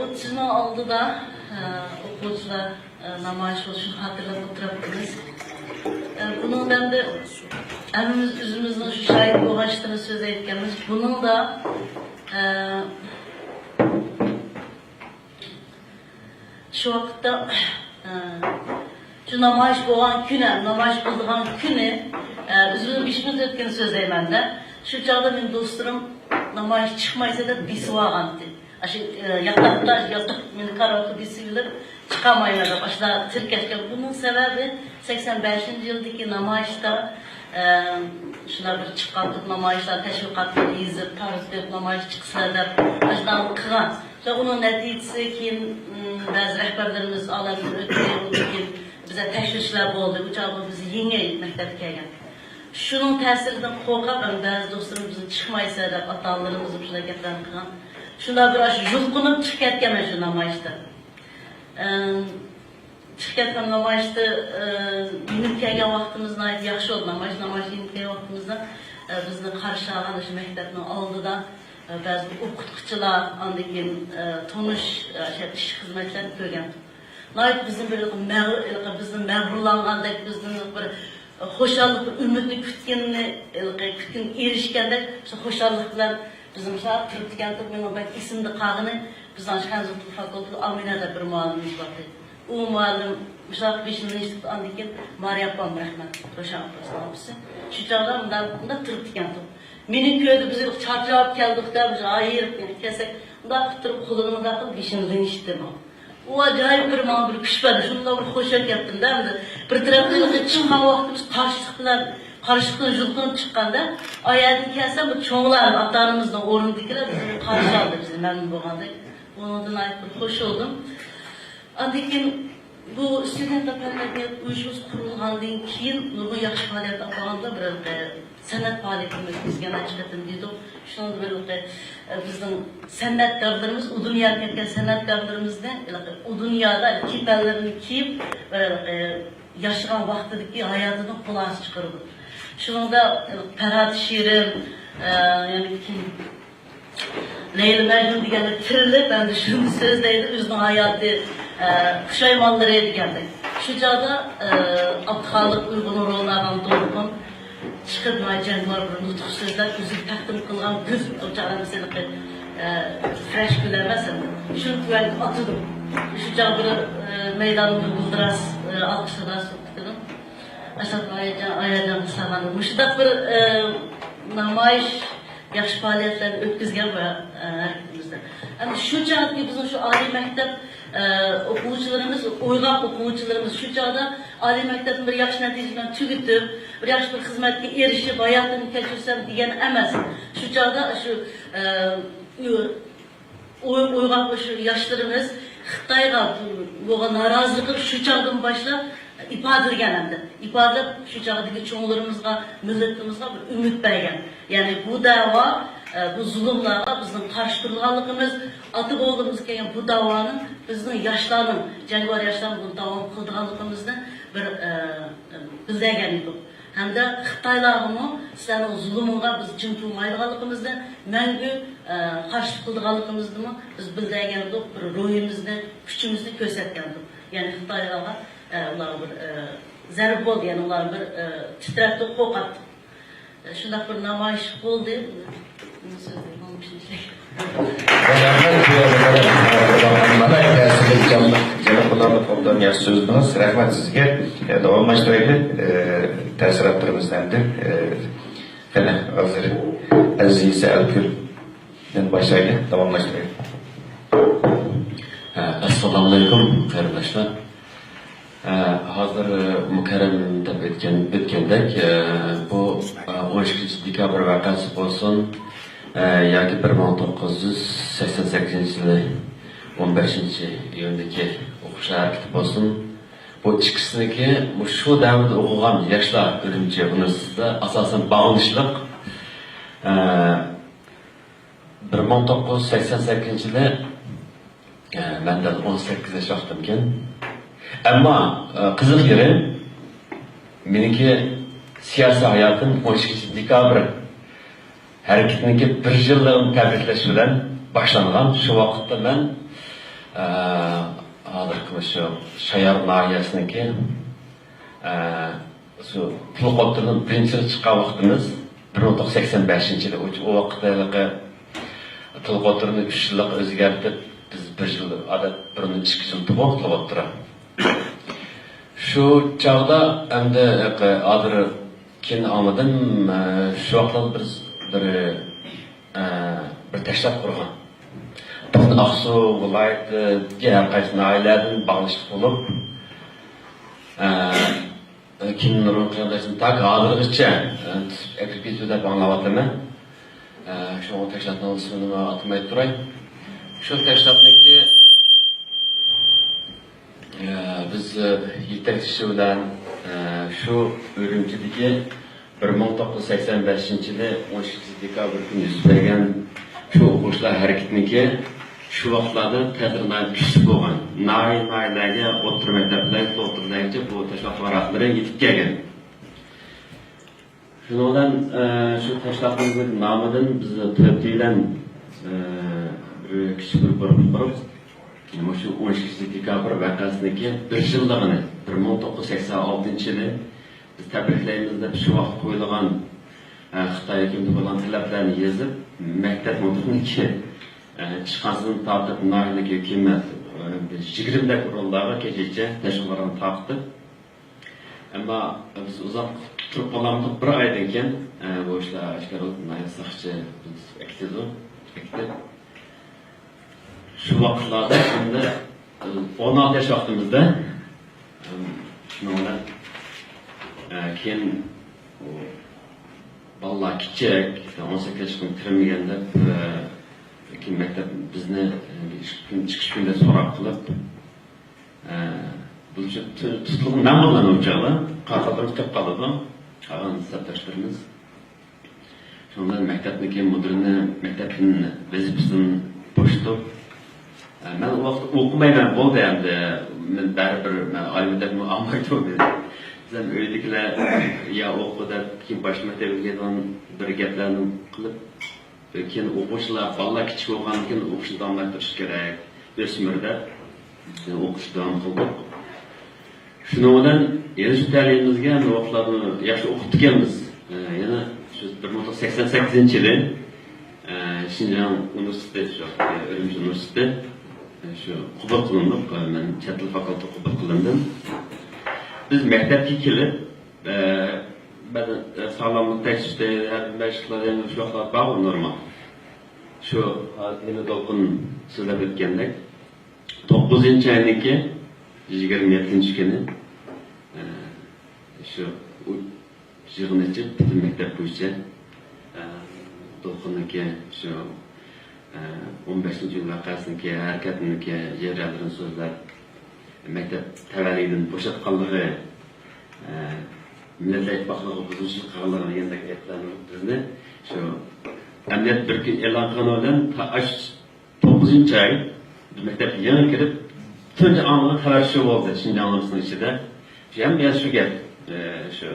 Otuzunu oldu da okuyucular namayiş olsun hatırlap oturabiliriz. Bunun ben de hemimiz yüzümüzün şu şahit boğaçtığını söz etkenimiz. Bunun da şu vakitte şu namayiş boğan güne, namayiş kıldığan güne üzümüzün işimiz etken söz eymende. Şu çağda benim dostlarım namayiş çıkmaysa da bisi varantı. Yatak beni karanlık bisiler çıkamayınlar. Başta Türkiye'de bunun sebebi 85. yıldaki namayışta şuna bir çıkartıp namayışlar teşvikatları izleyip tarif namayış çıksa da baştan kıran. İşte onun neticesi ki bazı rehberlerimiz alanında ötüyor bize teşvisler oldu. Bu cevabı bizi yeni mektep geldi. Şunun tesirinden korkak bazı dostlarımızın çıkmaysa da atalarımızın şuna getiren kıran. Şuna biraz yulkunup çık etken şu namayışta. Çık etken namayışta yinip kelgen vaktimizden ait yaxşı oldu namayış yinip kelgen vaktimizden bizni karşı ağan şu mektepini aldı da bazı okutkuçular andaki tonuş iş hizmetlerini görgen. Nait bizim bizim mağrurlanğandaki bizim bir hoşallık, ümitli kütkenini erişkende şu hoşallıklar bizim şahit Türkiye'de benim isimli kağını biz aşkan zıttı fakültü Amine'de bir muallimimiz vardı. O muallim şahit 5. institut andaki Mariya Pam rahmet Roşan Apaslamısı. Şu çağda bunda Türkiye'de. Meni köyde bize çarçap geldik de biz ayırıp kesek. Bunda kıtırıp kulağımı takıp 5. institut o acayip bir man bir pişmedi. Şunda bir hoşak yaptım değil mi? Bir taraftan çıkan vaktimiz karışıklığı julkunup çıkkanda ayağını kessem bu çoğular atanımızdan orundakiler bizi karşı aldı bizi memnun olmadık. Ondan ait bir hoş oldum. Andikin bu student apellerine uyuşumuz kurulğandan keyin bu yaxşı faaliyet apağında bir sanat faaliyetimiz bizgen açıklatın dedim. Şunu böyle bizden sanatkarlarımız, o dünyada ketken sanatkarlarımızda o dünyada kipellerini kiyip yaşayan vaktideki hayatını kulağız çıkardı. Şunu da Ferhat Şirin, yani kim Leyla Mecnun diye tirilip ben de şunu sözdeydi, üzgün hayatı kuşaymanları edigendi. Şu çağda Abdülhalik uygun rollardan doğrukun çıkıp macenlar bir nutuk sözler üzüm takdim kılgan güz o çağda mesela fresh gülemezsem şunu güvenlik atıdım. Şu çağda bir meydanını bulduras alkışladan soktuydum. Aşağı ayacan samanım. Müştak bir namayış yaxşı faaliyetlerini ötküzgen bu hareketimizde. Yani şu çağda bizim şu âli mektep okuvchilarimiz, uyg'oq okuvchilarimiz şu çağda âli mektebni bir yaxshi natija bilan tugitib, bir yaxshi bir xizmatga erishib, hayotini kechirsam degan emas. Şu çağda şu uyg'oq şu yoshlarimiz Xitoyga bo'lgan noroziligini şu çağdan boshlab ifodalagan hamda ifodalab şu chog'dagi cho'nglarimizga, millatimizga bir umid bergan. Ya'ni bu da'vo bu zulümlarga bizning qarshi turganligimiz, atib o'g'limiz kelgan bu da'voning bizning yoshlarning, jangovar yoshlarning bu davom qilganligimizni bir bildirgan edik. Hamda Xitoylarga sizlarning zulmingga biz jim turmaydiganligimizni, mangu qarshi qilganligimizni biz bildirgan edik, bir ruhimizni, kuchimizni ko'rsatgan edik. Ya'ni Xitoylarga ular bir zarb bo'ldi, ya'ni ular bir titratdi, qo'rqatdi. Shunday bir namoyish bo'ldi. Janob yaxshi so'zdingiz. Rahmat sizga. Davomlashtiraylik. Ta'sirotlarimizdan qani hozir Aziza Alkül'den başlayalım. Davomlashtiraylik. Assalomu alaykum qarindoshlar. Hazır mükerrem deb ötgəndək, bu 12 dekabr vakası olsun, yoki 1988 yılı 15 iyundagi o'qishlar harakati bo'lsin. Bu ikkisiniki shu davrda o'qigan yoshlar Urumchi universitetida asosan bog'lishliq 1988 yılı benden 18 yaş vaqtimken. Ama qiziq yeri meniki siyosiy hayotim 12 dekabr harakatniki 1 yilligini tabriklash bilan boshlangan. Shu vaqtda men hozirgi shu Shayar nahiyasiniki shu Pulqotirning birinchi chiqqan vaqtimiz 1985-yil. O vaqtdagi Pulqotirni 3 yillik o'zgartib biz 1 yil odat 1-2 yil to'g'ri o'tirib. Şu çağda hem de adır kin anladım. Şu vaqtda bir teşkilat kurgan. Bugün Aksu vilayeti her qaysi ailelerden bağlışlık olup kin nurun kıyamdaysın tak adırgıçça ekspedisiyada bağlavatımı. Şu teşkilatın olmasını atmayı duray. Şu teşkilatniki biz yetakçisi bilan şu Urumchidagi 1985 yili 12 dekabr kuni yuz bergan shu o'quvchilar harakatniki shu vaqtlarda ta'sirdan kuchli bo'lgan. Naylarga o'rta maktablarga o'tirgancha bu tashkilot varaqlari yetib kelgan. Shundan shu tashkilotning nomidan biz tadbilan bir kichik bir qurib şu 12 dekabr vakasındaki 1 yılligini 1986 yılı biz tabriklayımızda şu vaqt qo'yilgan Xitoy hukumati bo'lgan talablarni yozib maktab mutlaqki chiqqanini tortib narilik hukumat 20 dak o'rinlarga kechacha tashkilotlarni tortdi. Ammo biz uzoq turib qolamiz. Bir oydan keyin bu ishlar saqchi aktizo şu vakitlarda şimdi 16 yaş vaktimizde şununla keyin vallahi küçük 18 yaşını bitirmegende keyin maktab bizni chiqish kunida so'roq qilib bu tutilgan nam bo'lgan o'chog'i qarqadan tutib qoladi qolgan sabtashlarimiz shundan maktabniki mudirini maktabning vazifasini bo'shatib ben o vakit okumayman bo'ldi endi men baribir olimda olmaydim. Bizlar uydagilar ya o'qida keyin bosh maktabga kelgan bir gaplarni qilib keyin o'quvchilar bolalar kichik bo'lgandan keyin o'qishni davom ettirish kerak. O'smirda o'qishni davom qildik. Shuning bilan yana shu ta'limimizga vaqtlarni yaxshi o'qitganmiz. Yana shu 1988 yili Şinjan Üniversitesi, Urumchi Üniversitesi şu qabul qilindim. Men chet til fakulteti qabul qilindim. Biz maktabga kelib, ben sağlamlık tekstde her meşgullerin şu vaqtlar bor normal. Şu yeni dolqin sizlab o'tgandek 9-oyniki 27 kuni şu yig'inchi butun maktab bo'yicha dolqinniki şu 15 yıl vakasındaki harekatındaki yerlerin sözler maktab tavalligidan bo'shatganligi millat ittifoqligi buzuvchilik qilganligini yandak aytganlar bizni shu emniyet bir kun e'lon qilganidan 9-oy maktabga yangi kirib tunji aniq xabar shu bo'ldi Shinjongning ichida ham shu gap shu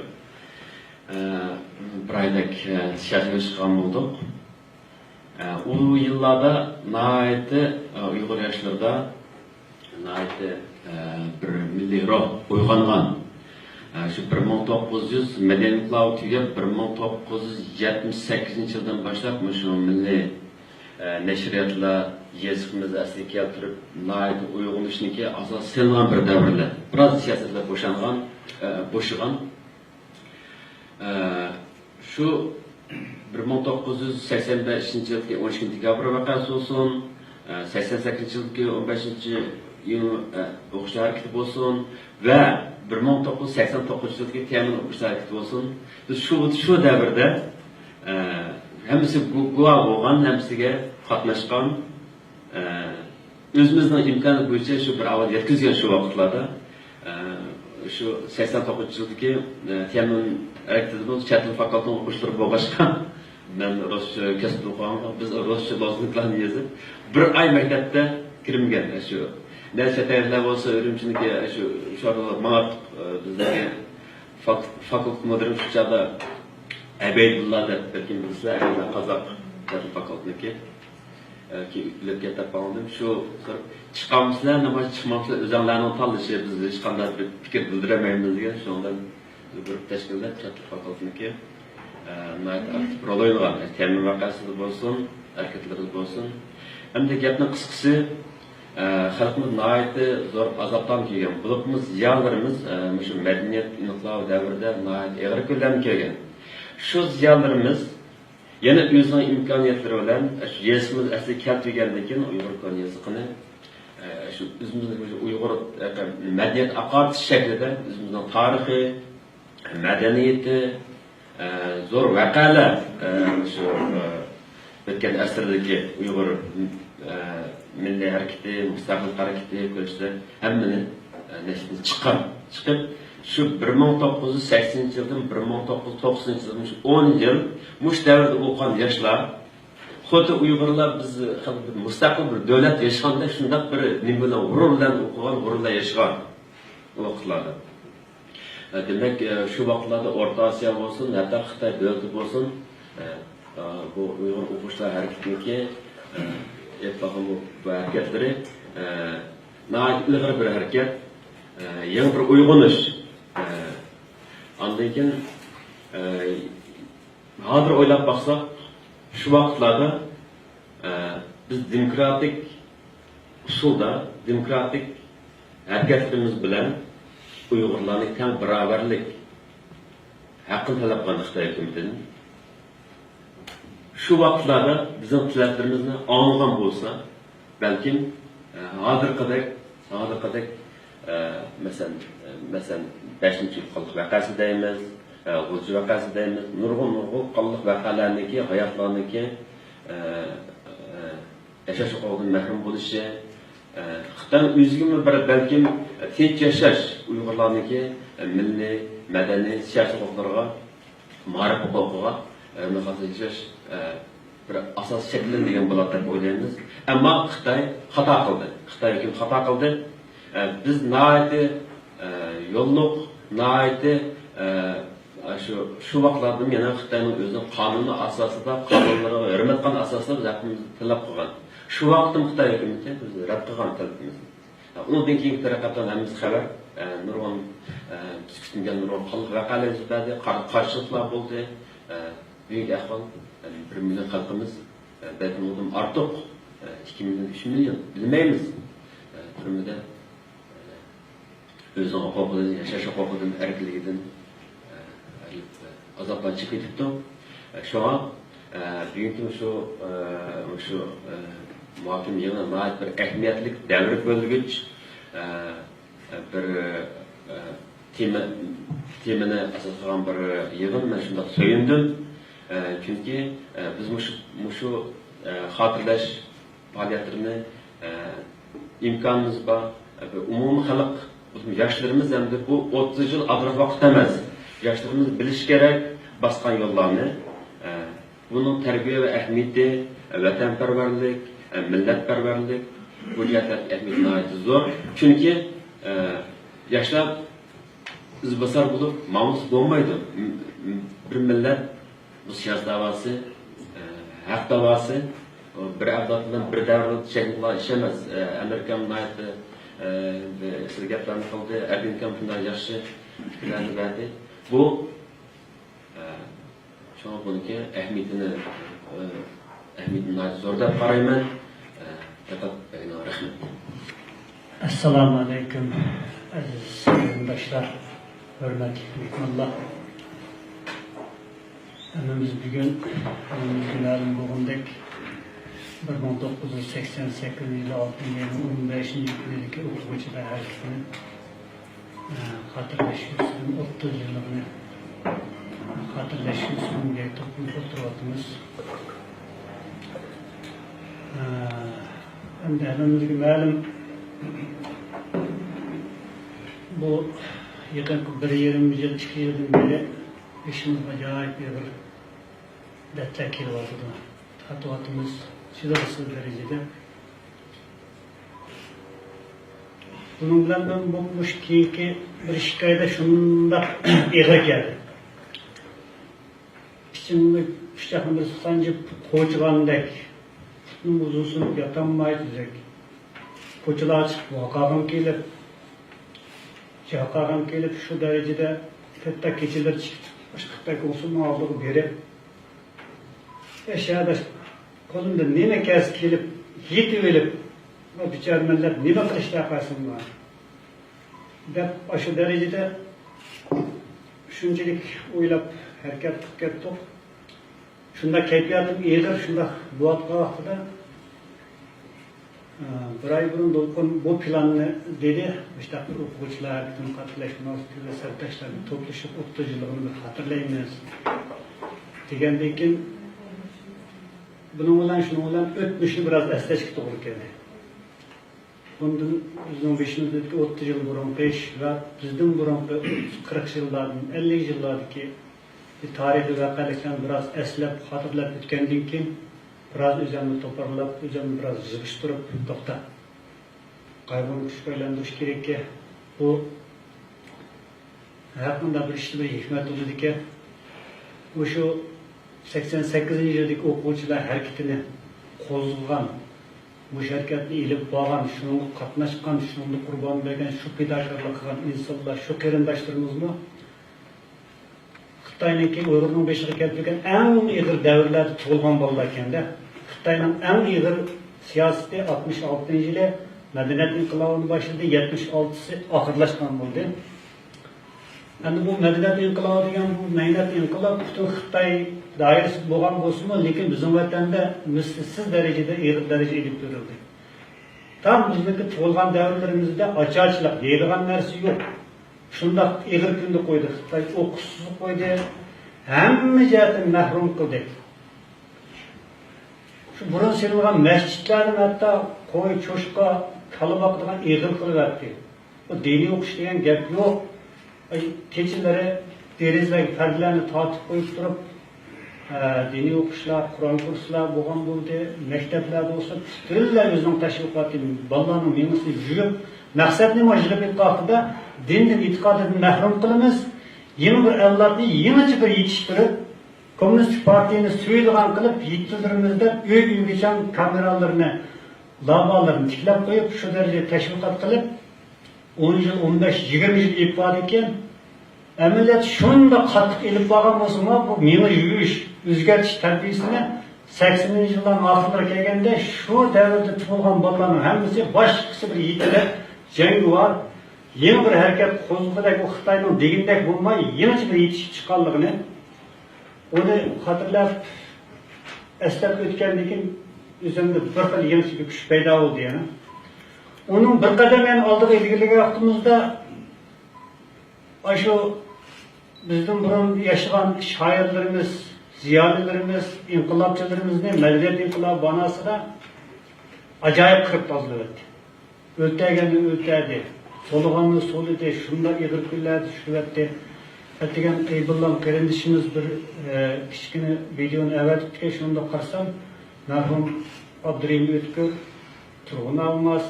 bir oylik siyosiy chiqqan bo'ldik. O yıllarda naite Uyghur yaşlarda naite bir milli ruh uyg'ongan. Şu 1900 medeniyetler tugab 1978 yıldan başlap şu milli neşriyatlar yazıqımız asli keltirib naite uyg'onishniki asos selgan bir davrlar. Biraz siyosatlar bo'shagan. Şu 1985 yılki 12 dekabr vakası olsun, 88 yılki 15 o'qish harakati bo'lsin va 1989-yildagi temin o'qish harakati bo'lsin. Biz shu davrda hammasi guvoh bo'lgan, hammasiga qatnashgan, o'zimizning imkoniyat bo'yicha shu bir avval yetkazgan shu vaqtlarda şu 89-yildagi temin harakatida chet til fakultetini o'qishtirib bo'lgan. Ben Rusça kasb o'qigan, biz Rusça lozimliklarni yozib, bir ay maktabda kirmagan shu. Nechta tayyorlab olsa Urumchiniki shu mart bizlarga fakultet müdürü şu çağda Ebeydulla deb belki bizlar Qozoq fakultetniki ki ülke tapandım şu çıkamızlar nima çıkmamızlar o'zinglarning tanlashi biz hech qanday bir fikr bildirmaymiz degan shundan bir tashkilot chatli fakultetniki rol o'ynagan temin vaqasida bo'lsin harakatlarda bo'lsin hamda gapning qisqasi xalqimiz nihoyatda zo'r azobdan kelgan bo'libmiz ziyonlarimiz shu madaniyat inqilobi davrida nihoyat og'ir kunlarni kelgan shu ziyonlarimiz yana o'zining imkoniyatlari bilan yezimiz asli keltirgandan keyin uyg'ur koniyasiqini shu o'zimizning uyg'ur madaniyat aqoritish shaklida o'zimizning tarixi madaniyati zo'r vaqalar shu o'tgan asrdagi uyg'ur milliy harakati mustaqillik harakati ko'rishda hammani chiqib şu 1980 yıldan 1990 yıldan şu 10 yıl muş davrda o'qigan yoshlar xuddi Uyg'urlar biz mustaqil bir davlat yaşaganda shunday bir nima bilan g'urur bilan o'qigan g'ururlar yashagan vaqtlarda. Demak shu vaqtlarda O'rta Osiyo bo'lsin, hatto Xitoy davlati bo'lsin bu Uyg'ur o'quvchilar harakatiniki bu harakatlari nihoyat ilg'or bir harakat, yangi bir uyg'unish. Ondan keyin hozir o'ylab baksak şu vaqtlarda biz demokratik usulda demokratik harakatlarimiz bilan Uyg'urlarning teng barobarlik haqqini talab qilgan Xitoy hukumatining şu vaqtlarda bizning talablarimizni anglagan bo'lsa balkim hozirqidek mesela 5-nji qanlıq vaqasi deymiz, 10-nji vaqasi deymiz, nurg'un qanlıq vaqalarniki, hayotlarniki yashash huquqidan mahrum bo'lishi, Xitoy o'ziga bir balkim tinch yashash Uyg'urlarniki milliy, madaniy, siyosiy huquqlarga, ma'rif huquqiga nafas yashash bir asos shakllangan bo'ladi deb o'ylaymiz. Ammo Xitoy xato qildi. Xitoy kim xato qildi? Biz nihoyatda yo'lliq nihoyatda shu vaqtlarda yana Xitoyning o'zining qonuni asosida qonunlarga hurmat qilgan asosida biz haqqimizni talab qilgan. Shu vaqtda Xitoy hukumati biz rad qilgan talabimizni. Undan keyingi taraqqiyotdan hammamiz xabar, nurg'un diskussiyaga nurg'un xalq vaqalar qarshiliklar bo'ldi. Büyük ahval, 1 milyon xalqimiz, belki bundan artıq 2 milyon, 3 milyon bilmeymiz. Türümüde özünün hukukudan, yaşaş hukukudan, erkliğinden azaptan çıkıyorduk. Şu an bugünkü şu muhakim yılına ait bir ehemmiyetlik devre bölgüç bir temine asas kılan bir yığın. Ben şunda söyündüm. Çünkü biz şu hatırlaş faaliyetlerini imkanımız var. Umumi halk, yaşlarımız hem de bu 30 yıl atraf vakit demez. Yaşlarımız biliş gerek baskan yollarını. Bunun terbiye ve ehemmiyeti, vatanperverlik, milletperverlik, bu cihetler ehemmiyetine ait zor. Çünkü yaşlar izbasar bulup namus olmaydı. Bir millet bu siyasi davası, hak davası, bir avdatından bir davranış şeklinde işlemez. Amerikan nayeti sirgaplarını kıldı, Erdoğan bundan yaşlı fikirlerini verdi. Bu şu an bununki ehemmiyetini zorda qarayman. Fakat rahmet. Assalamu alaikum aziz yurtdoshlar, hurmatli mehmonlar. Hammamiz bugun günlerin bugündek 1988 yılı 6. ayının 15. günündeki okuvacılar herkesinin hatırlaşıyorsun, 30 yılını hatırlaşıyorsun diye toplum oturuyoruz. Hem de önümüzdeki malum bu yakın bir 20 yıl, 2 yıldan beri işimiz acayip bir destek yılı oldu. Hatırlatımız şiddetsiz derecede. Bunun bilen ben bulmuş ki bir şikayete şunda eğer geldi. İçimde pişakın bir sancı koçğandek, bunun uzunsunup yatanmayacak. Koçlar açıp vakağım gelip şu derecede hatta keçiler çıktı. Başka olsun mu aldığı beri. Eşyada kolumda nime kez gelip, yedi ölüp, o biçarmeler nime kırışta yaparsın var. Dep aşı derecede şuncelik uylap hareket ettik. Şunda keyfiyatım iyidir, şunda duatqa vaxtıda bir ay burun Dolkun bu planını dedi, işte okuvchilar, bütün katılışma, ve sertaşlarını topluşup okuyucularını hatırlayınız. Degenden keyin bunun bilan şunun bilan o'tmishni biraz eslashga to'g'ri keldi. Bundan bizning beshimizdagi 30 yil burungi ish va bizning burungi 40 yillardan 50 yillardagi tarixiy voqealiklarni biraz eslab, xotirlab o'tgandan keyin biraz o'zimni to'parlab, o'zimni biraz yig'ishtirib, to'xta. Qayg'uni kuchga aylantirish kerakki, bu haqida bir ishda bir hikmat bo'ladi-ki, o'sha 88 yildagi o'quvchilar harakatini qo'zg'agan, bu harakatni ilib borgan, shunga qatnashgan, shunga qurbon bergan, shu fidokorlik qilgan insonlar, shu qarindoshlarimizni Xitoyniki Uyg'urning beshiga keltirgan eng ig'ir davrlarda tug'ilgan bolalar ekanda. Xitoyning eng ig'ir siyosati 66-yili madaniyat inqilobini boshladi, 76-si oxirlashgan bo'ldi. Endi bu madaniyat inqilobi degan bu madaniyat inqilob butun Xitoy doirasi bo'lgan bo'lsa-mu, lekin bizning vatanda mislsiz darajada ig'ir daraja ilib ko'rildi. Tam bizniki tug'ilgan davrlarimizda ocharchilik deydigan narsa yo'q. Shundoq ig'ir kunda qo'ydi. Xitoy o'qishsiz qo'ydi. Hamma jihatdan mahrum qildi. Shu burun serilgan masjidlarni hatto qo'y, cho'shqa, kala boqadigan ig'ir qilyapti. Bu diniy o'qish degan gap yo'q. Kechalari derazaga pardalarni tortib qo'yib turib, diniy o'qishlar, Qur'on kurslari bo'lgan bo'ldi, maktablarda bo'lsa, butunlay o'zining tashviqotini, bolalarning miyasini yuvib, maqsad nima yig'ib qoqida dindan, e'tiqoddan mahrum qilamiz. Yeni bir avlodni yangicha bir yetishtirib, Kommunistik partiyani suyulgan qilib, yetkazdirimizda uy-uygacha kameralarni, lavalarni tiklab qo'yib, shu darajada tashviqot qilib, 10 yil, 15-20 yil ifade ekan, amaliyat shunda qattiq ilib borgan bo'lsa-mu, bu meni yuvish, o'zgartish tarbiyasini 80-yillarning oxirlariga kelganda shu davrda tug'ilgan bolalarning hammasi boshqasi bir yetilib, jangovar, yeni bir harakat qo'zg'adak bu Xitoyning degandek bo'lmay, yangicha bir yetishib chiqqanligini uni xotirlab eslab o'tgandan keyin o'zimda bir xil yangicha bir kuch paydo bo'ldi yana. Onun bir qadam yani oldiga ilgili vaqtimizda shu bizning burun yaşagan shoirlarimiz, ziyolilarimiz, inqilobchilarimizni madaniyat inqilobi banasida ajoyib qirib tozladi. O'tagani o'tadi, so'lg'anni so'lidi, shunda ig'ir kunlardi, shulatdi. Aytgan Eybullon qarindishimiz bir kichkina videoni avatibdi, shunda qarsam, marhum Abdurahim O'tkir, Turg'un Almas,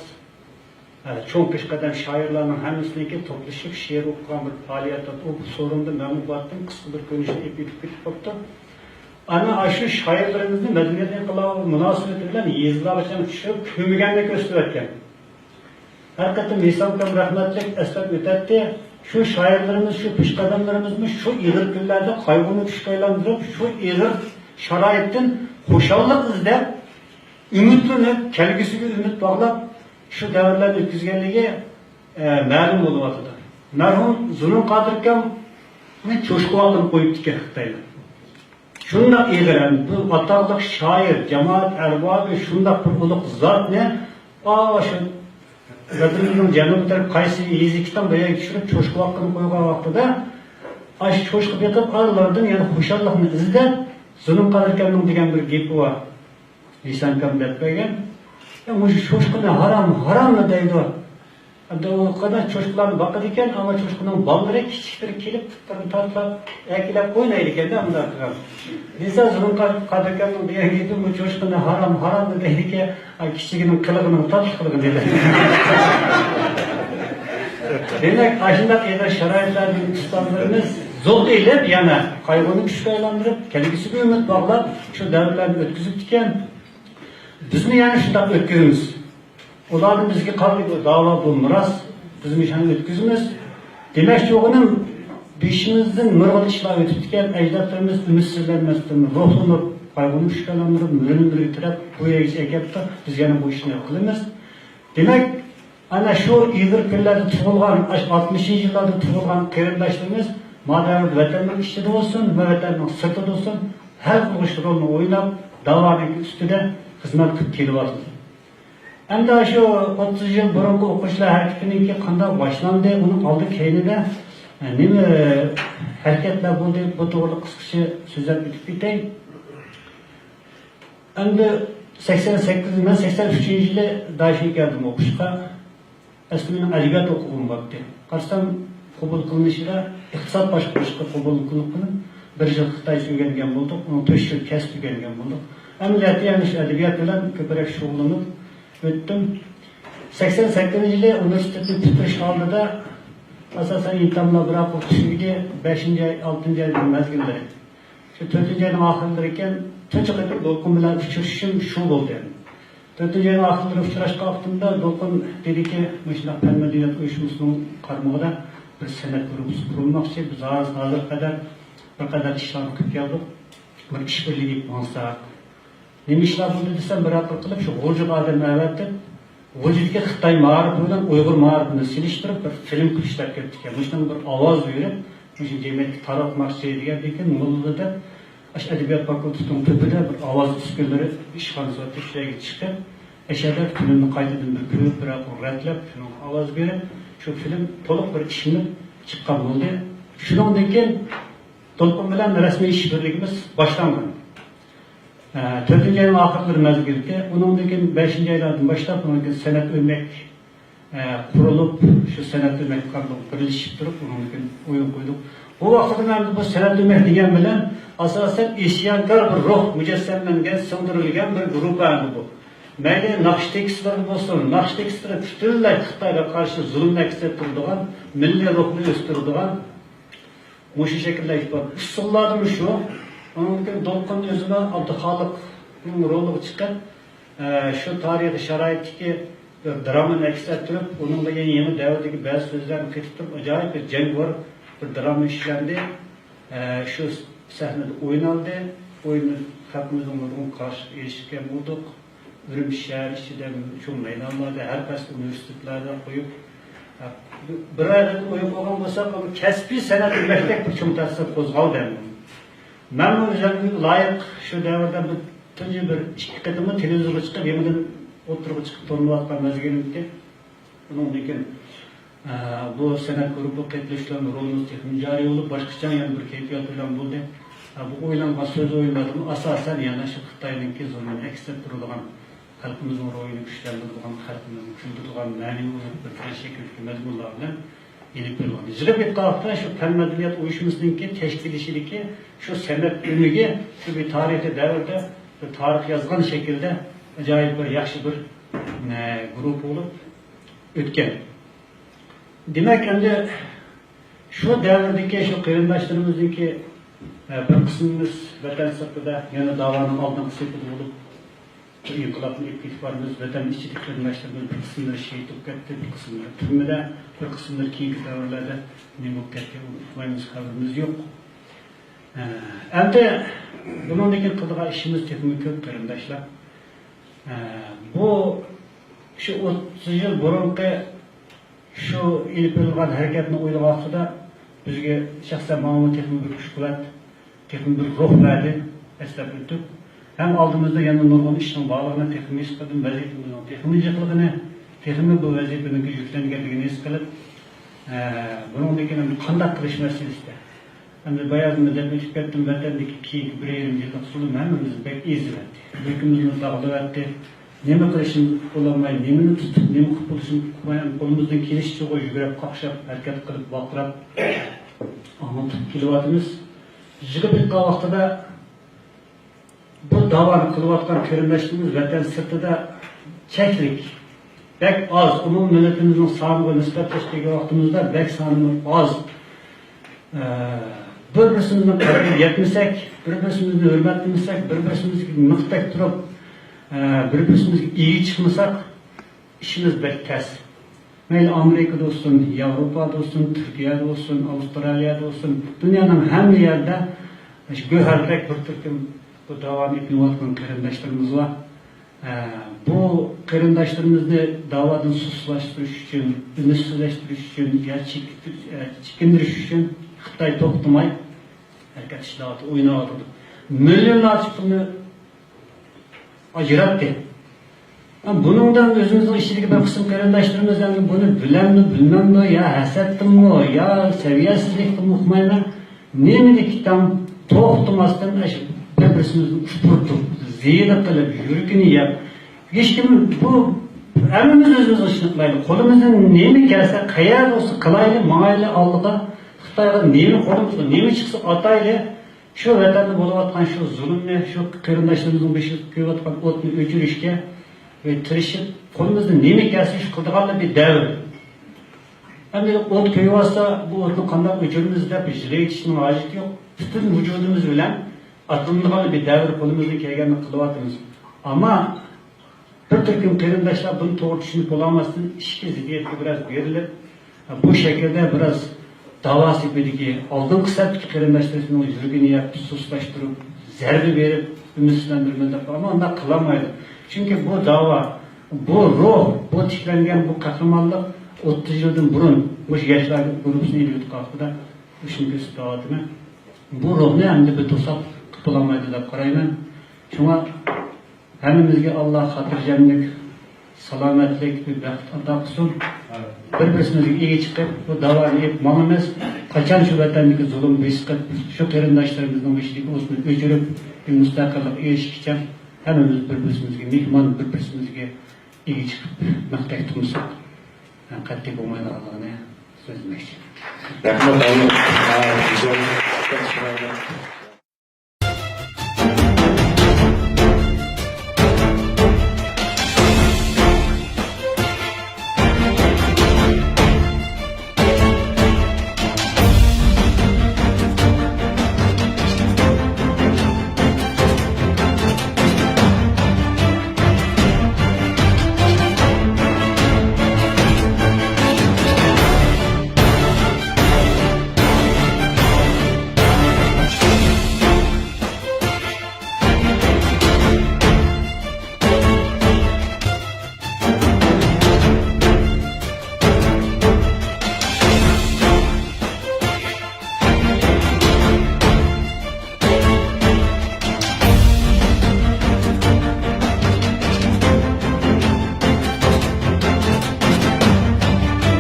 cho'ng peshqadam shoirlarning hammasiniki to'plashib she'r o'qigan bir faoliyatda u sorunda ma'lumotdan qisqa bir ko'rinishda etib ketibdi. Ana shu shoirlarimizni madaniyat inqilobi munosabati bilan yezlarcha tushib ko'migandek ko'rsatayotgan. Haqiqatan Misamkam rahmatlik eslab o'tadi. Shu shoirlarimiz, shu peshqadamlarimizni shu ig'ir kunlarda qayg'uni tushga aylantirib, shu ig'ir sharoitdan xushallik izlab, umidlanib, kelgusiga umid bog'lab şu davrlarda o'tkazganligi ma'lum bo'lyapti. Marhum Zulm Qodir akam cho'shqa olib qo'yibdi Xitoylar. Şundaq eğilen, bu ataqlıq şair, cemaat erbabı, şundaq bir uluq zat ne? Şu Vətənimizin cənubi tərəf qaysı yezikdən bəyə düşürüb çoşku haqqını qoyğan vaxtıda çoşku betib arılardan yani xoşallığını izləyib zulüm qadirkənin degan bir gepi var. Lisan qəmdət bəgən. Çoşku ne haram mı deydi o? O kadar çocuklarını bakır iken ama çocukların balları küçükleri kelip tartlap ekilep oynayır iken de bunlar kırar. Lisan zulüm qadirkənin diye gepi bu çocuklarına haram mı deydi ki kişinin kılığının tatlı kılığını dedi. Demek aşında eğer şarayetlerin tutanlarımız zor değil yani kaygını küçüklerlendirip kendisi bir ümit bağlar şu devirlerini ötküzüp diken biz mi yani şundan ötküzümüz? Onların bizge kaldı dava bu miras bizim için ötküzümüz. Demek ki onun beşimizden mırgıl işler ötüp diken ecdatlarımız ümitsizlenmezden ruhunu kaygını küçüklerlendirip mürünü bitirip bu yayıcı ekipte biz yani bu işini kılımız. Demek ana şu İğir köylərdə tuğulğan, 60-cı yıllarda tuğulğan qeyrindaşlarımız madem vətənin içində olsun və vətənin sırtında olsun hər quruluş rolunu oynab davanın üstüdə xizmət qilib kelib atdı. Hem de şu 30 yıl burunki o'qishlar hareketininki qanday boshlandı, onun aldı keynida nima hareketler bo'ldi, bu to'g'ri qisqacha so'zlab o'tib ketay. Endi 83-yili Daşiga keldim o'qishga. Aslında adabiyat o'qigim bo'ldi. Qarsam qabul qilinishida iqtisod boshqarishga qabul qilinib, bir yil Xitoy o'rgangan bo'ldik, 4 yil kasb o'rgangan bo'ldik. Amaliyotda yana shu adabiyot bilan ko'proq shug'ullanib o'tdim. 88-yili universitetni bitirish oldida asosan imtihonlar biroq o'qishga 5-oy, 6-oy mazgillar. Shu 4-oyning oxirida ekan, tunchi qator do'lqin bilan uchrashishim shu bo'ldi. 4-oyning oxirida uchrashgan vaqtimda do'lqin dediki, mana fan madaniyat uyushmasining qarmog'ida bir san'at guruhi qurilmoqchi. Biz hozir qadar bir qadar ishlarni qilib keldik. Bir ish birligi bo'lsa, nima ishlar bo'ldi desam, bir hafta qilib shu G'o'ja odamni avatib, G'o'jaga Xitoy ma'rifi bilan Uyg'ur ma'rifini silishtirib bir film qilishlar ketdi ekan. Bundan bir ovoz berib, shu jamiyatga taratmoqchi degan ekan, Mullada adabiyot fakultetining tepida bir ovoz uskunalari ishxonasi ishlarga chiqdi. Ashada filmni qaytadan bir ko'rib, biroq ratlab, shuni ovoz berib, shu film to'liq bir ishni chiqqan bo'ldi. Shundan keyin To'lqin bilan rasmiy ish birligimiz boshlangan. 4-oyning oxirlari mazgilda, undan keyin 5-oylardan boshlab san'at o'rnak qurilib, shu san'at o'rnak birlashib turib, undan keyin o'yin qo'ydik. Bu vaqtda ham bu san'at o'rnak degan bilan asosan isyonkor bir ruh mujassamlangan, singdirilgan bir guruh bu. Mayli naqsh tekstlar bo'lsin, naqsh tekstlar butunlay Xitoyga qarshi zulmni aks ettiradigan, milliy ruhni o'stiradigan mush shaklda ifod. Usullarimiz shu. Onun Dolqin o'zini Abduxoliqning roliga chiqib, shu tarixiy sharoitdagi dramani aks ettirib, uningga yangi davrdagi ba'zi so'zlarni ketib turib, ajoyib bir jangovar bir drama ishlandi. Shu sahnada o'ynaldi. O'yinni xalqimizning nurg'un qarshi erishgan bo'ldik. Ürümçi shahar ichida shu maydonlarda har qaysi universitetlarda qo'yib bir ayda o'yin bo'lgan bo'lsa, kasbiy san'at maktab bir cho'mtasi qo'zg'aldi. Men o'zimga loyiq shu davrda bir tunji bir ikki qatimni televizorga chiqib, yemidan o'tirib chiqib to'rnayotgan mazgilimda undan keyin bu san'at guruhi qatnashchilarning rolimiz texnik joriy bo'lib, boshqacha yana bir kayfiyat bilan bo'ldi. Bu o'ylangan so'z o'yinlarim asosan yana shu Xitoyning zulmini aks ettiradigan, xalqimizning ruhini kuchlantiradigan, xalqimizning tushuntiradigan ma'naviy bir shakldagi mazmunlar bilan elib berilgan. Ijro etqoqda shu fan madaniyat uyushmasininki tashkilishidagi shu san'at o'rnigi shu bir tarixiy davrda tarix yozgan shaklda ajoyib bir yaxshi bir guruh bo'lib o'tgan. Demak, endi shu davrdagi shu qarindoshlarimizniki bir qismimiz vatan sirtida yana da'voning oldingi sepida bo'lib, inqilobni ittifoqimiz vatan ichida qarindoshlarimiz bir qismlar shahid bo'lib ketdi, bir qismlar turmada, bir qismlar keyingi davrlarda nima bo'lib ketdi, unutmaymiz, xabarimiz yo'q. Endi bundan keyin qiladigan ishimiz texnik ko'p qarindoshlar. Bu shu 30 yil burungi shu ilib bo'lgan harakatni o'ylagan vaqtida bizga shaxsan ma'lum texnik bir kuch-quvvat, texnik bir ruh verdi. eslep ötüp, hem aldığımızda yana nurgun işin bağlığına tekimiz kadın vazifemizin tekimizciklığını, tekimi bu vazifenin yüklengenliğini his kılıp, bunun dekenen kandak kılış meselesi. Hem de bayağıdığında da ötüp ettim, vatandaki ki bir yerim yıllık sulum hemimiz pek izletti. Hükümümüzün dağılığı etti. Nemi kılışın olamayı, nemini tutup, nemi kupuluşun kumayan kolumuzdan kelişçi koy, yürek kakşap, hareket kılıp, bakırap, anlatıp kilovatımız. Jigabit kavaktada bu davanı kılıvatkan kerimleştiğimiz vatan sırtıda çeklik, bek az, umum milletimizin sağlığı nispetleştiği vaktimizde bek sanımı az. Bir-birimizin kadrini yetmesek, bir-birimizin hürmetlemesek, bir-birimizin mıhtek durup, bir-birimizin iyi çıkmasak, işimiz bek ters. Meyli Amerika'da olsun, Avrupa'da olsun, Türkiye'de olsun, Avustralya'da olsun, dünyanın hem yerde göherlek bir Türk'ün bu davam etmeyi kırındaşlarımız var. Bu kırındaşlarımızı davadan suslaştırış için, ümitsizleştiriş için, ya çekindiriş için Xitay to'xtamay hareket ishladi, o'ynadi. Milyonlarca pulni ajratdi. Buningdan o'zimizning ishidagi bir qism qarindoshlarimiz endi buni bilammi, bilmammi, ya hasadmi, ya saviyasizlikmi uqmayman. Nemilikdan to'xtamasdan bir-birimizni ushturtib, ziyada qilib, yuragini yeb. Hech kim bu hammamiz o'zimiz ishni qilaylik. Qo'limizdan nemi kelsa, qayerda bo'lsa qilaylik, mayli oldida Xitoyga nemi qo'limizdan nemi chiqsa atayli. Shu vatanda bo'layotgan shu zulmni, shu qarindoshlarimizning beshib ko'yayotgan o'tni o'chirishga ve tirishib, qo'limizdan nemi kelsa shu qildiganlar bir davr. Endi o't ko'yasa, bu o'tni qanday o'chiramiz deb ishlayishning hojati yo'q. Butun vujudimiz bilan atılmalı bir davr qo'limizdan kelganini qilyapmiz. Ammo bir turkum qarindoshlar buni to'g'ri tushunib olamasdan ishga ziddiyatga biraz berilib, bu shaklda biraz davo sepidagi oldingi hisobdagi qarindoshlarimizni yuragini yapib, sustlashtirib, zarba berib, umitsizlantirmada ama unday qilolmaydi. Chunki bu davo, bu ruh, bu tiklangan bu qahramonlik 30 yildan burun o'sha yoshlar guruhini yutqazdi. Shunga istoatini bu ruhni endi bir to'sab qutulamaydi deb qarayman. Shunga hammamizga Alloh xotirjamlik, salomatlik va baxt ato qilsin. Bir-birimizga ega chiqib, bu davoni etmoqimiz, qachon shu vatandagi zulm besqib, shu qarindoshlarimizning ishini o'zini o'chirib, mustaqillik erishishgacha hammamiz bir-birimizga mehmon, bir-birimizga ega chiqib, maqtak tursak, qat'iy bo'lmaydi Allohni so'zlamoqchi. Rahmat.